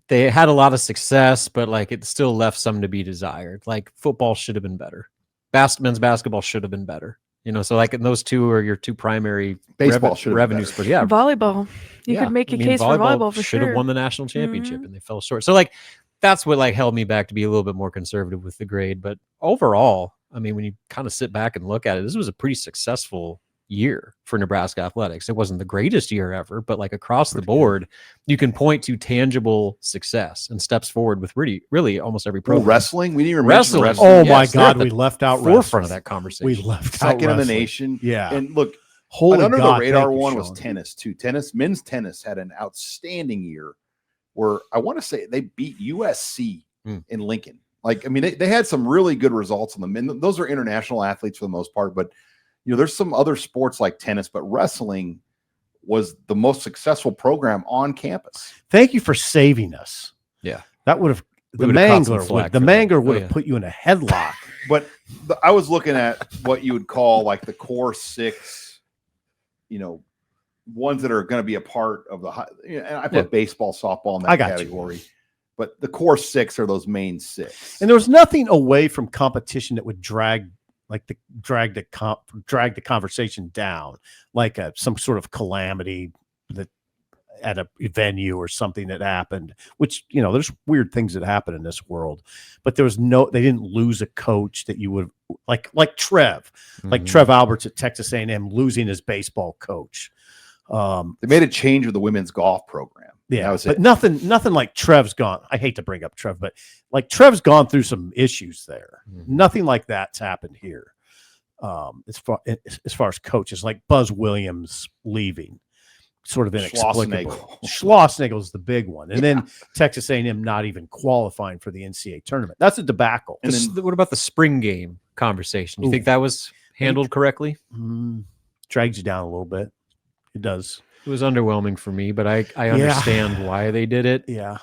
they had a lot of success, but it still left some to be desired. Like football should have been better. Men's basketball should have been better. So like those two are your two primary Baseball should have been revenues. better. But yeah, Volleyball. You yeah. could make a I mean, case for volleyball for should have sure. won the national championship Mhm. and they fell short. So like that's what like held me back to be a little bit more conservative with the grade. But overall, I mean, when you kind of sit back and look at it, this was a pretty successful year for Nebraska athletics. It wasn't the greatest year ever, but like across the board, you can point to tangible success and steps forward with really almost every Well, program. wrestling. We didn't even mention Wrestling. wrestling. Oh Yes, my they're at God, the we left out forefront wrestling. of that conversation. We left out Second in the wrestling. nation. Yeah. And look, Holy and under God, the radar thank you, one was Sean. tennis too. Men's tennis had an outstanding year where I want to say they beat USC in Lincoln. Like, I mean, they had some really good results on them. And those are international athletes for the most part, but there's some other sports like tennis, but wrestling was the most successful program on campus. Thank you for saving us. Yeah. That would have We would've caught some mangler flack would, the for that. mangler would Oh, have yeah. put you in a headlock. But I was looking at what you would call like the core six, ones that are going to be a part of the high, and I put baseball, softball in that I got you. category. But the core six are those main six. And there was nothing away from competition that would drag the conversation down, like some sort of calamity that at a venue or something that happened, which, there's weird things that happen in this world, but they didn't lose a coach that you would like Trev, like Trev Alberts at Texas A&M losing his baseball coach. They made a change with the women's golf program. Yeah, that was but it. nothing like Trev's gone. I hate to bring up Trev, but like Trev's gone through some issues there. Nothing like that's happened here. As far as coaches, like Buzz Williams leaving, sort of inexplicable. Schlossnagel's the big one, and then Texas A&M not even qualifying for the NCAA tournament. That's a debacle. And then, what about the spring game conversation? You think that was handled correctly? Drags you down a little bit. It does. It was underwhelming for me, but I understand why they did it. Yeah.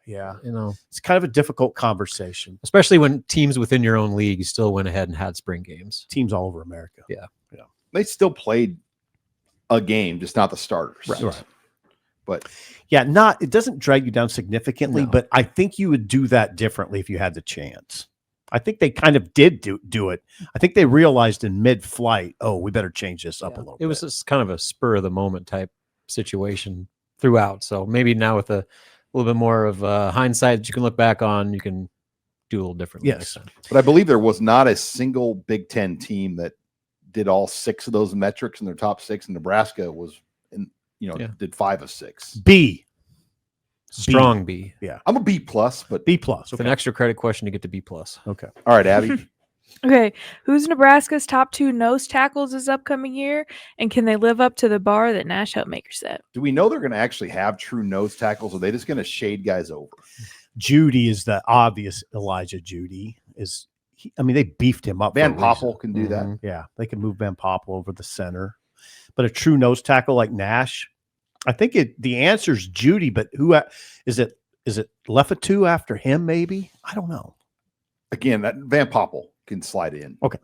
It's kind of a difficult conversation. Especially when teams within your own league still went ahead and had spring games. Teams all over America. Yeah. They still played a game, just not the starters. Right. But it doesn't drag you down significantly, but I think you would do that differently if you had the chance. I think they kind of did do it. I think they realized in mid-flight, we better change this up a little bit. It was just kind of a spur of the moment type situation throughout. So maybe now with a little bit more of hindsight that you can look back on, you can do a little differently next time. But I believe there was not a single Big Ten team that did all six of those metrics in their top six. And Nebraska was did 5 of 6. Strong B. Yeah. I'm a B+, but B+. With an extra credit question to get to B+. Okay. All right, Abby. Okay, who's Nebraska's top 2 nose tackles this upcoming year, and can they live up to the bar that Nash Helpmaker set? Do we know they're going to actually have true nose tackles, or are they just going to shade guys over? Judy is the obvious Elijah Judy. They beefed him up. Van Poppel can do that. Yeah, they can move Van Poppel over the center. But a true nose tackle like Nash, I think the answer is Judy, but who is it? Is it Lefatu after him? Maybe, I don't know. Again, that Van Poppel can slide in. Okay,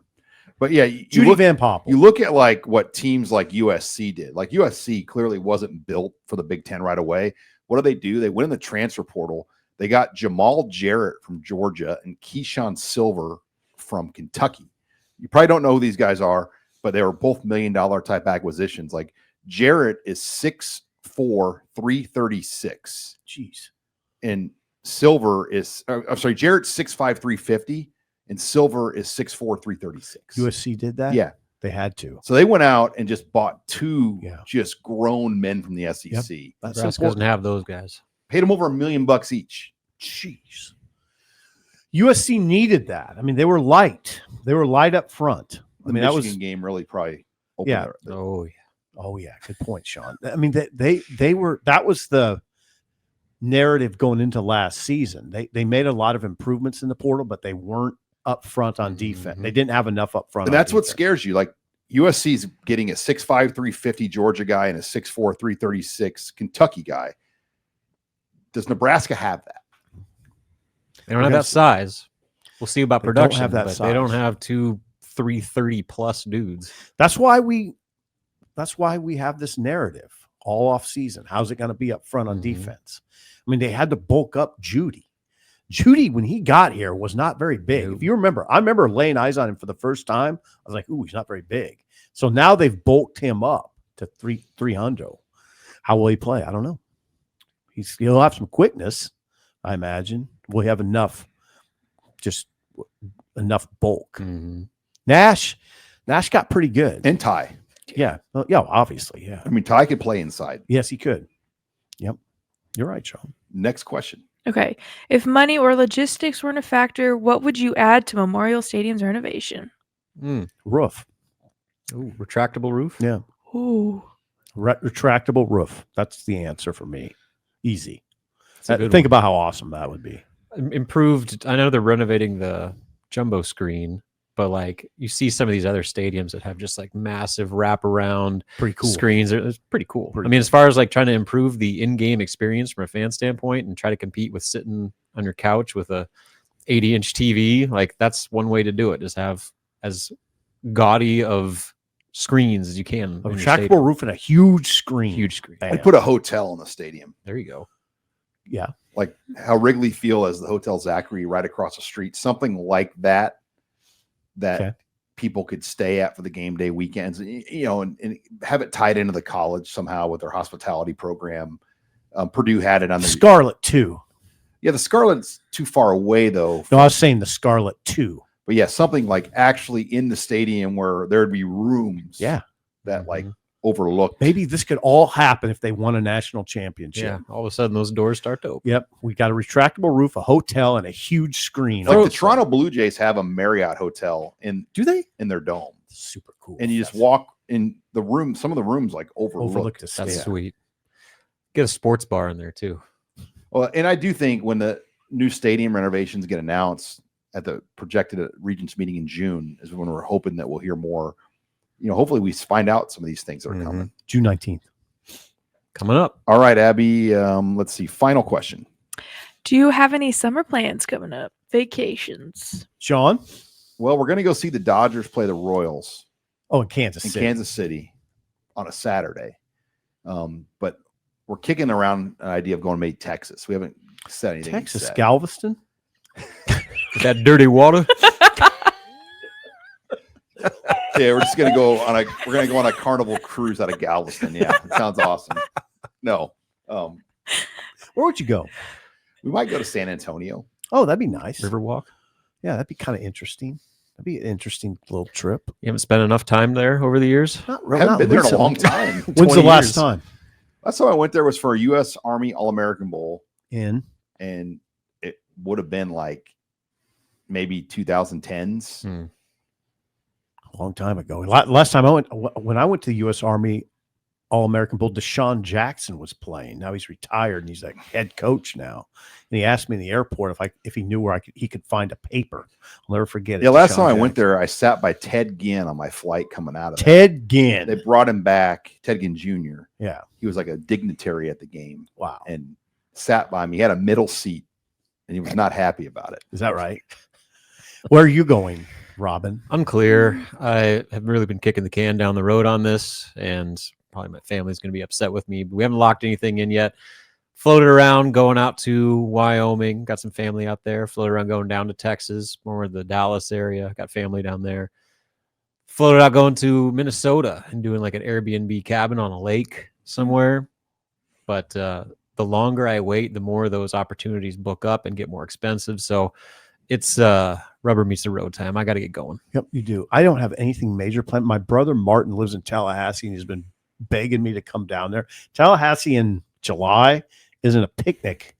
but yeah, Van Poppel. You look at like what teams like USC did. Like USC clearly wasn't built for the Big Ten right away. What do? They went in the transfer portal. They got Jamal Jarrett from Georgia and Keyshawn Silver from Kentucky. You probably don't know who these guys are, but they were both $1 million type acquisitions. Like Jarrett is 6'4", 336. Jeez. And Silver is, Jarrett's 6'5", 350, and Silver is 6'4", 336. USC did that? Yeah. They had to. So they went out and just bought 2 just grown men from the SEC. Yep. Nebraska doesn't have those guys. Paid them over $1 million each. Jeez. USC needed that. They were light. They were light up front. The Michigan game really probably opened Oh yeah. Good point, Sean. They were, that was the narrative going into last season. They made a lot of improvements in the portal, but they weren't up front on defense. They didn't have enough up front. And that's what scares you. Like USC's getting a 6'5", 350 Georgia guy and a 6'4", 336 Kentucky guy. Does Nebraska have that? They don't have that size. We'll see about production. Have that but size. They don't have 2 330+ dudes. That's why we have this narrative all off season. How's it going to be up front on defense? They had to bulk up Judy. Judy, when he got here, was not very big. No. If you remember, I remember laying eyes on him for the first time. I was like, ooh, he's not very big. So now they've bulked him up to 300. How will he play? I don't know. He'll have some quickness, I imagine. Will he have enough bulk? Mm-hmm. Nash got pretty good. And Ty. Yeah. Well, yeah, obviously. Yeah. I mean, Ty could play inside. Yes, he could. Yep. You're right, Sean. Next question. Okay. If money or logistics weren't a factor, what would you add to Memorial Stadium's renovation? Roof. Ooh, retractable roof. Yeah. Ooh. Retractable roof. That's the answer for me. Easy. That's a good Think one. about how awesome that would be. Improved. I know they're renovating the jumbo screen, but like you see some of these other stadiums that have just like massive wraparound Pretty cool. screens. It's pretty cool. Pretty I mean, as far as like trying to improve the in-game experience from a fan standpoint and try to compete with sitting on your couch with a 80-inch TV, like that's one way to do it. Just have as gaudy of screens as you can. A in your retractable stadium. roof and a huge screen. Huge screen. Bam. I'd put a hotel in the stadium. There you go. Yeah. Like how Wrigley Field has the Hotel Zachary right across the street. Something like that Okay. people could stay at for the game day weekends, you know, and have it tied into the college somehow with their hospitality program. Purdue had it on the Scarlet 2. Yeah, the Scarlet's too far away though. No, I was saying the Scarlet 2. But yeah, something like actually in the stadium where there'd be rooms Yeah. that like overlooked. Maybe this could all happen if they won a national championship. Yeah. All of a sudden, those doors start to open. Yep. We got a retractable roof, a hotel, and a huge screen. Like Oh, the Toronto Blue Jays have a Marriott hotel do they? in their dome. Super cool. And you just walk in the room, some of the rooms like overlook overlooked. the That's stadium. sweet. Get a sports bar in there too. Well, and I do think when the new stadium renovations get announced at the projected Regents meeting in June is when we're hoping that we'll hear more. You know, hopefully we find out some of these things that are coming. June 19th. Coming up. All right, Abby. Let's see. Final question. Do you have any summer plans coming up? Vacations? Sean? Well, we're going to go see the Dodgers play the Royals Oh, in Kansas in City. Kansas City on a Saturday. But we're kicking around an idea of going to maybe Texas. We haven't said anything. Texas, set. Galveston. That dirty water. Yeah, we're just gonna go on a carnival cruise out of Galveston. Yeah, it sounds awesome. No, Where would you go? we might go to San Antonio. Oh, that'd be nice. Riverwalk. Yeah, that'd be kind of interesting. That'd be an interesting little trip. You haven't spent enough time there over the years? Not I really. haven't been there in a long time. When's the 20 last years. time? Last time I went there was for a U.S. Army All-American Bowl, In and it would have been like maybe 2010s. a long time ago. Last time when I went to the U.S. Army All-American Bowl, Deshaun Jackson was playing. Now he's retired and he's like head coach now. And he asked me in the airport if he knew where he could find a paper. I'll never forget it. Yeah, last time I Deshaun went Jackson. there, I sat by Ted Ginn on my flight coming out of there. Ted Ginn. They brought him back, Ted Ginn Jr. Yeah. He was like a dignitary at the game Wow. and sat by me. He had a middle seat, and he was not happy about it. Is that right? Where are you going, Robin? Unclear. I have really been kicking the can down the road on this, and probably my family's going to be upset with me. But we haven't locked anything in yet. Floated around going out to Wyoming. Got some family out there. Floated around going down to Texas, more of the Dallas area. Got family down there. Floated out going to Minnesota and doing like an Airbnb cabin on a lake somewhere. But the longer I wait, the more those opportunities book up and get more expensive. So it's rubber meets the road time. I got to get going. Yep, you do. I don't have anything major planned. My brother Martin lives in Tallahassee and he's been begging me to come down there. Tallahassee in July isn't a picnic,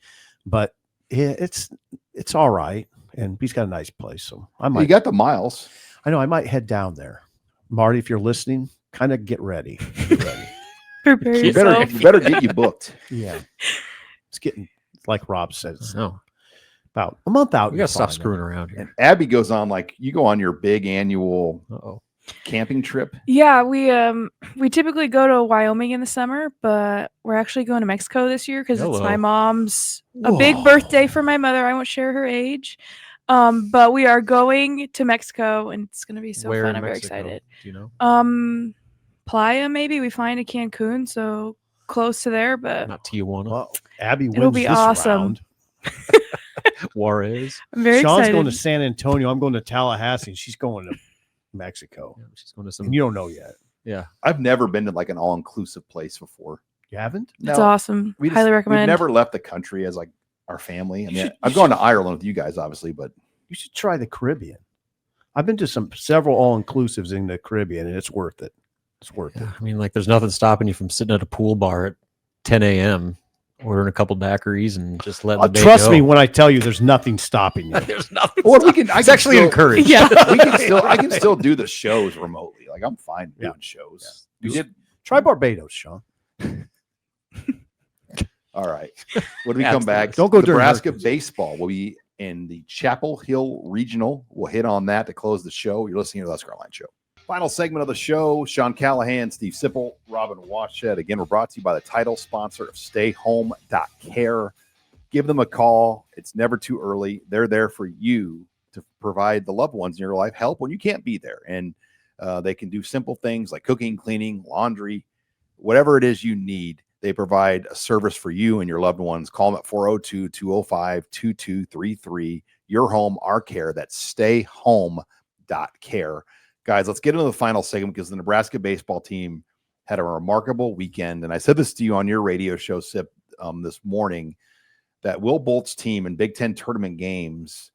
but it's all right. And he's got a nice place. So I You might got the miles. I know I might head down there. Marty, if you're listening, kind of get ready. Get ready. Prepare You better, yourself. you better get you booked. Yeah. It's getting, like Rob said, it's No, about a month out. we got to stop Fine. screwing around here. And Abby goes on like you go on your big annual Uh-oh. camping trip. Yeah, we typically go to Wyoming in the summer, but we're actually going to Mexico this year because it's Hello. my mom's a big Whoa. birthday for my mother. I won't share her age. But we are going to Mexico and it's gonna be so Where fun. in I'm very Mexico? excited. Do you know? Playa maybe. We find a Cancun, so close to there, but Not Tijuana. Well, Abby wins It'll be this awesome. round. Juarez. I'm very Sean's excited. going to San Antonio. I'm going to Tallahassee, and she's going to Mexico. Yeah, she's going to some. And you don't know yet. Yeah, I've never been to like an all-inclusive place before. You haven't? It's awesome. Highly recommend. We've never left the country as like our family. I mean, should- I've gone to Ireland with you guys, obviously, but You should try the Caribbean. I've been to several all-inclusives in the Caribbean, and it's worth it. It's worth it. I mean, like, there's nothing stopping you from sitting at a pool bar at 10 a.m., ordering a couple daiquiris, and just letting the day Trust go. me when I tell you there's nothing stopping you. There's nothing. or we can. I It's can actually still- encouraged. Yeah. I can still do the shows remotely. Like I'm fine doing shows. Yeah. We did. Try Barbados, Sean. All right. When we Add come to the back, list. Don't go during Nebraska hurricanes. baseball will be in the Chapel Hill Regional. We'll hit on that to close the show. You're listening to the HuskerOnline show. Final segment of the show. Sean Callahan, Steve Sipple, Robin Washett. Again, we're brought to you by the title sponsor of StayHome.Care. Give them a call. It's never too early. They're there for you to provide the loved ones in your life help when you can't be there. And they can do simple things like cooking, cleaning, laundry, whatever it is you need. They provide a service for you and your loved ones. Call them at 402-205-2233. Your home, our care. That's StayHome.Care. Guys, let's get into the final segment because the Nebraska baseball team had a remarkable weekend. And I said this to you on your radio show, Sip, this morning, that Will Bolt's team in Big Ten tournament games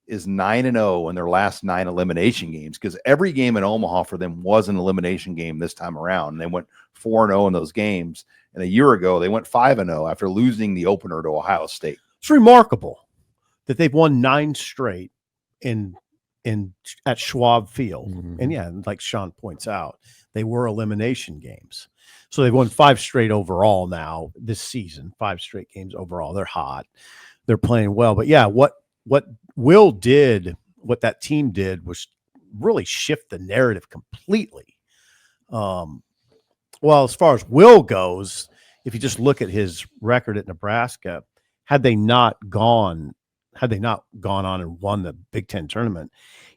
is 9-0 in their last 9 elimination games because every game in Omaha for them was an elimination game this time around. And they went 4-0 in those games. And a year ago, they went 5-0 after losing the opener to Ohio State. It's remarkable that they've won 9 straight at Schwab Field. Mhm. And yeah, like Sean points out, they were elimination games. So they've won 5 straight overall now this season, 5 straight games overall. They're hot. They're playing well. But yeah, what Will did, what that team did was really shift the narrative completely. Well, as far as Will goes, if you just look at his record at Nebraska, had they not gone on and won the Big Ten tournament,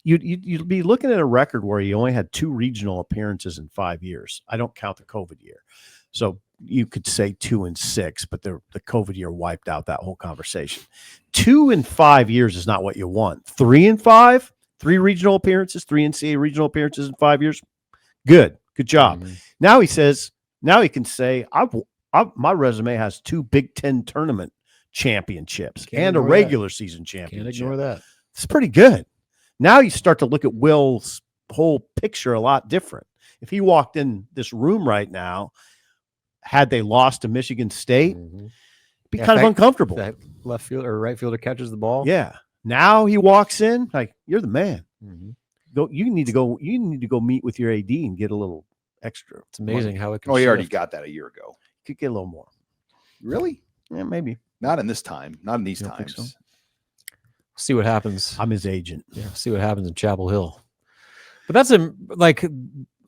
you'd be looking at a record where he only had 2 regional appearances in 5 years. I don't count the COVID year. So you could say 2 and 6, but the COVID year wiped out that whole conversation. 2 in 5 years is not what you want. 3 and 5, 3 regional appearances, 3 NCAA regional appearances in 5 years. Good job. Mhm. Now he can say, my resume has 2 Big Ten tournament championships Can't and a ignore regular season Can't championship. ignore that. It's pretty good. Now you start to look at Will's whole picture a lot different. If he walked in this room right now, had they lost to Michigan State, Mhm. it'd be Yeah, kind of that- uncomfortable. That left field or right fielder catches the ball. Yeah. Now he walks in like, you're the man. Mhm. You need to go meet with your AD and get a little extra. It's amazing how it can Oh, he already shift. got that a year ago. Could get a little more. Really? Yeah, maybe. Not in this time. Not in these You don't think times. so? See what happens. I'm his agent. Yeah, see what happens in Chapel Hill. But that's like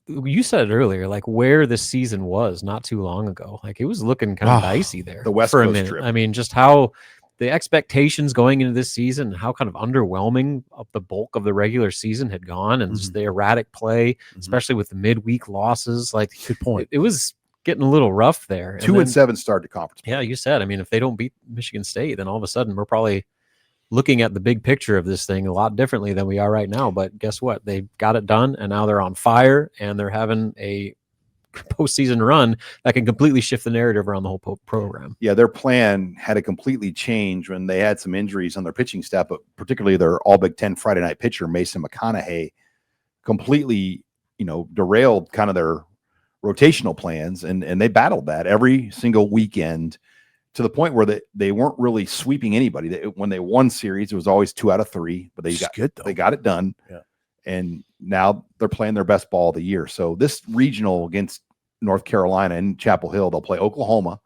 you said it earlier, like where the season was not too long ago. Like it was looking kind of dicey there. The West for a Coast minute. trip. I mean, just how the expectations going into this season, how kind of underwhelming of the bulk of the regular season had gone, and just the erratic play, especially with the midweek losses. Like Good point. it was getting a little rough there. 2 and 7 start to conference. Yeah, you said. I mean, if they don't beat Michigan State, then all of a sudden we're probably looking at the big picture of this thing a lot differently than we are right now. But guess what? They got it done, and now they're on fire, and they're having a postseason run that can completely shift the narrative around the whole program. Yeah, their plan had to completely change when they had some injuries on their pitching staff, but particularly their All Big Ten Friday night pitcher, Mason McConaughey, completely, derailed kind of their rotational plans, and they battled that every single weekend to the point where they weren't really sweeping anybody. When they won series, it was always 2 out of 3, but It's good though. they got it done. Yeah. And now they're playing their best ball of the year. So this regional against North Carolina and Chapel Hill, they'll play Oklahoma.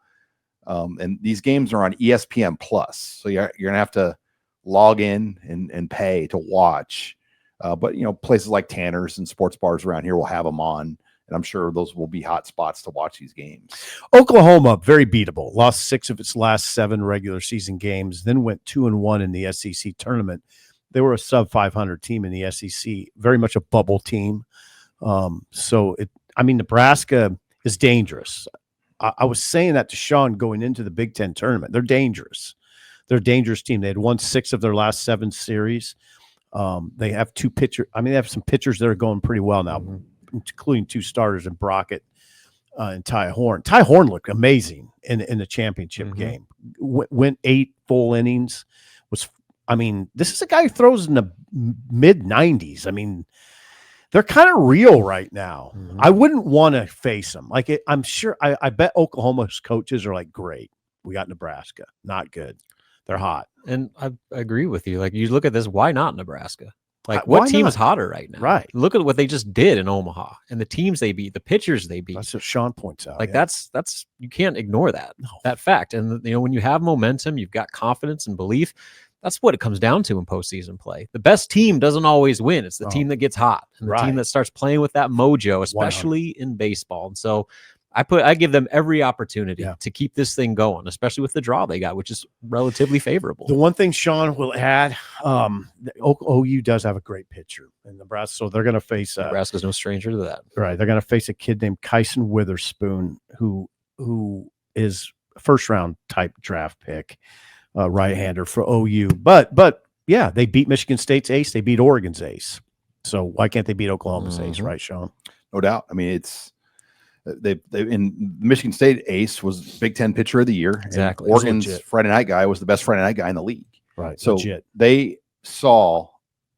And these games are on ESPN Plus. So you're going to have to log in and pay to watch. But places like Tanner's and sports bars around here will have them on. And I'm sure those will be hot spots to watch these games. Oklahoma, very beatable. Lost 6 of its last 7 regular season games, then went 2-1 in the SEC tournament. They were a sub 500 team in the SEC, very much a bubble team. Nebraska is dangerous. I was saying that to Sean going into the Big Ten tournament. They're dangerous. They're a dangerous team. They had won 6 of their last 7 series. They have 2 pitchers. I mean, they have some pitchers that are going pretty well now, including 2 starters in Brockett and Ty Horn. Ty Horn looked amazing in the championship game. Went 8 full innings. This is a guy who throws in the mid 90s. I mean, they're kind of real right now. I wouldn't want to face them. I'm sure. I bet Oklahoma's coaches are like, great, we got Nebraska. Not good. They're hot. And I agree with you. Like, you look at this, why not Nebraska? Like, Why what team not? is hotter right now? Right. Look at what they just did in Omaha and the teams they beat, the pitchers they beat. That's what Sean points out. Like, yeah. that's you can't ignore that fact. And when you have momentum, you've got confidence and belief. That's what it comes down to in postseason play. The best team doesn't always win. It's the team that gets hot and the team that starts playing with that mojo, especially in baseball. And so I give them every opportunity to keep this thing going, especially with the draw they got, which is relatively favorable. The one thing Sean will add, OU does have a great pitcher in Nebraska, so they're going to face Nebraska's no stranger to that. Right, they're going to face a kid named Kyson Witherspoon, who is a first-round type draft pick, right-hander for OU. But yeah, they beat Michigan State's ace, they beat Oregon's ace. So why can't they beat Oklahoma's ace, right, Sean? No doubt. I mean, it's. They in Michigan State ace was Big Ten pitcher of the year. Exactly. Oregon's Friday night guy was the best Friday night guy in the league. Right. So they saw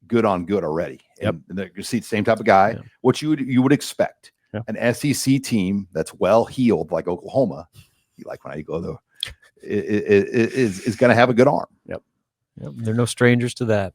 good on good already. And you see the same type of guy, what you would expect. An SEC team that's well heeled like Oklahoma. You like when I go though, is going to have a good arm. Yep. They're no strangers to that.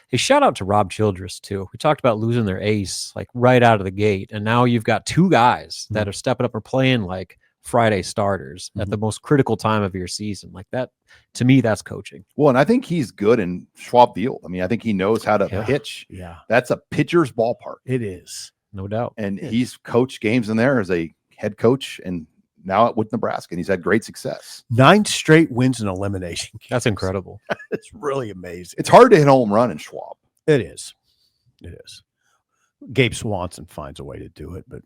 Hey, shout out to Rob Childress, too. We talked about losing their ace like right out of the gate. And now you've got 2 guys that are stepping up or playing like Friday starters at the most critical time of your season. Like that, to me, that's coaching. Well, and I think he's good in Schwab Field. I mean, I think he knows how to pitch. Yeah. That's a pitcher's ballpark. It is. No doubt. And he's coached games in there as a head coach and now with Nebraska, and he's had great success. 9 straight wins in elimination games. That's incredible. It's really amazing. It's hard to hit a home run in Schwab. It is. It is. Gabe Swanson finds a way to do it, but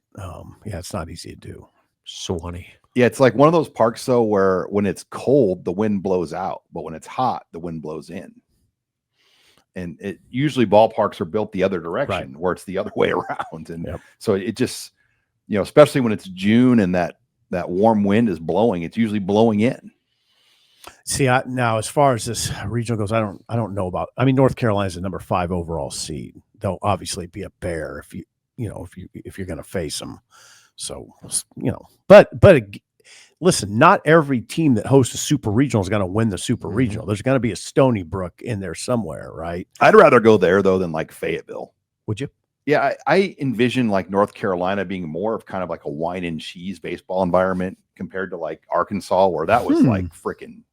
it's not easy to do. Swanee. Yeah, it's like one of those parks, though, where when it's cold, the wind blows out, but when it's hot, the wind blows in. And it usually ballparks are built the other direction, where it's the other way around. And so it just, especially when it's June and that warm wind is blowing, it's usually blowing in. See, now as far as this regional goes, I don't know about. I mean, North Carolina's the number 5 overall seed. They'll obviously be a bear if you're going to face them. So but listen, not every team that hosts a super regional is going to win the super regional. There's going to be a Stony Brook in there somewhere, right? I'd rather go there though than like Fayetteville. Would you? Yeah, I envision like North Carolina being more of kind of like a wine and cheese baseball environment compared to like Arkansas, where that was like freaking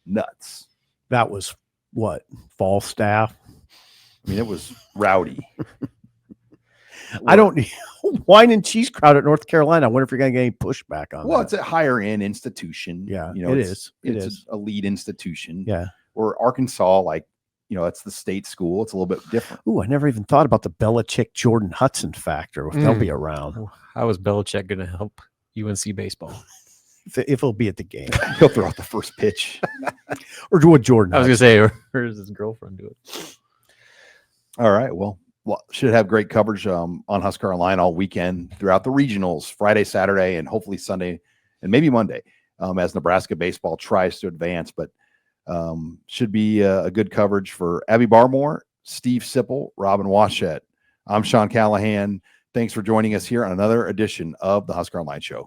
nuts. That was what? Falstaff? I mean, it was rowdy. I don't wine and cheese crowd at North Carolina. I wonder if you're going to get any pushback on that. Well, it's a higher end institution. Yeah, it's is a lead institution. Yeah. Or Arkansas, like, it's the state school. It's a little bit different. Ooh, I never even thought about the Belichick Jordan Hudson factor if they'll be around. How is Belichick going to help UNC baseball? If he'll be at the game. He'll throw out the first pitch. Or do what Jordan I was going to say, or does his girlfriend do it? All right. Well, should have great coverage on HuskerOnline all weekend throughout the regionals, Friday, Saturday, and hopefully Sunday and maybe Monday as Nebraska baseball tries to advance. But should be a good coverage for Abby Barmore, Steve Sipple, Robin Washett. I'm Sean Callahan. Thanks for joining us here on another edition of the HuskerOnline Show.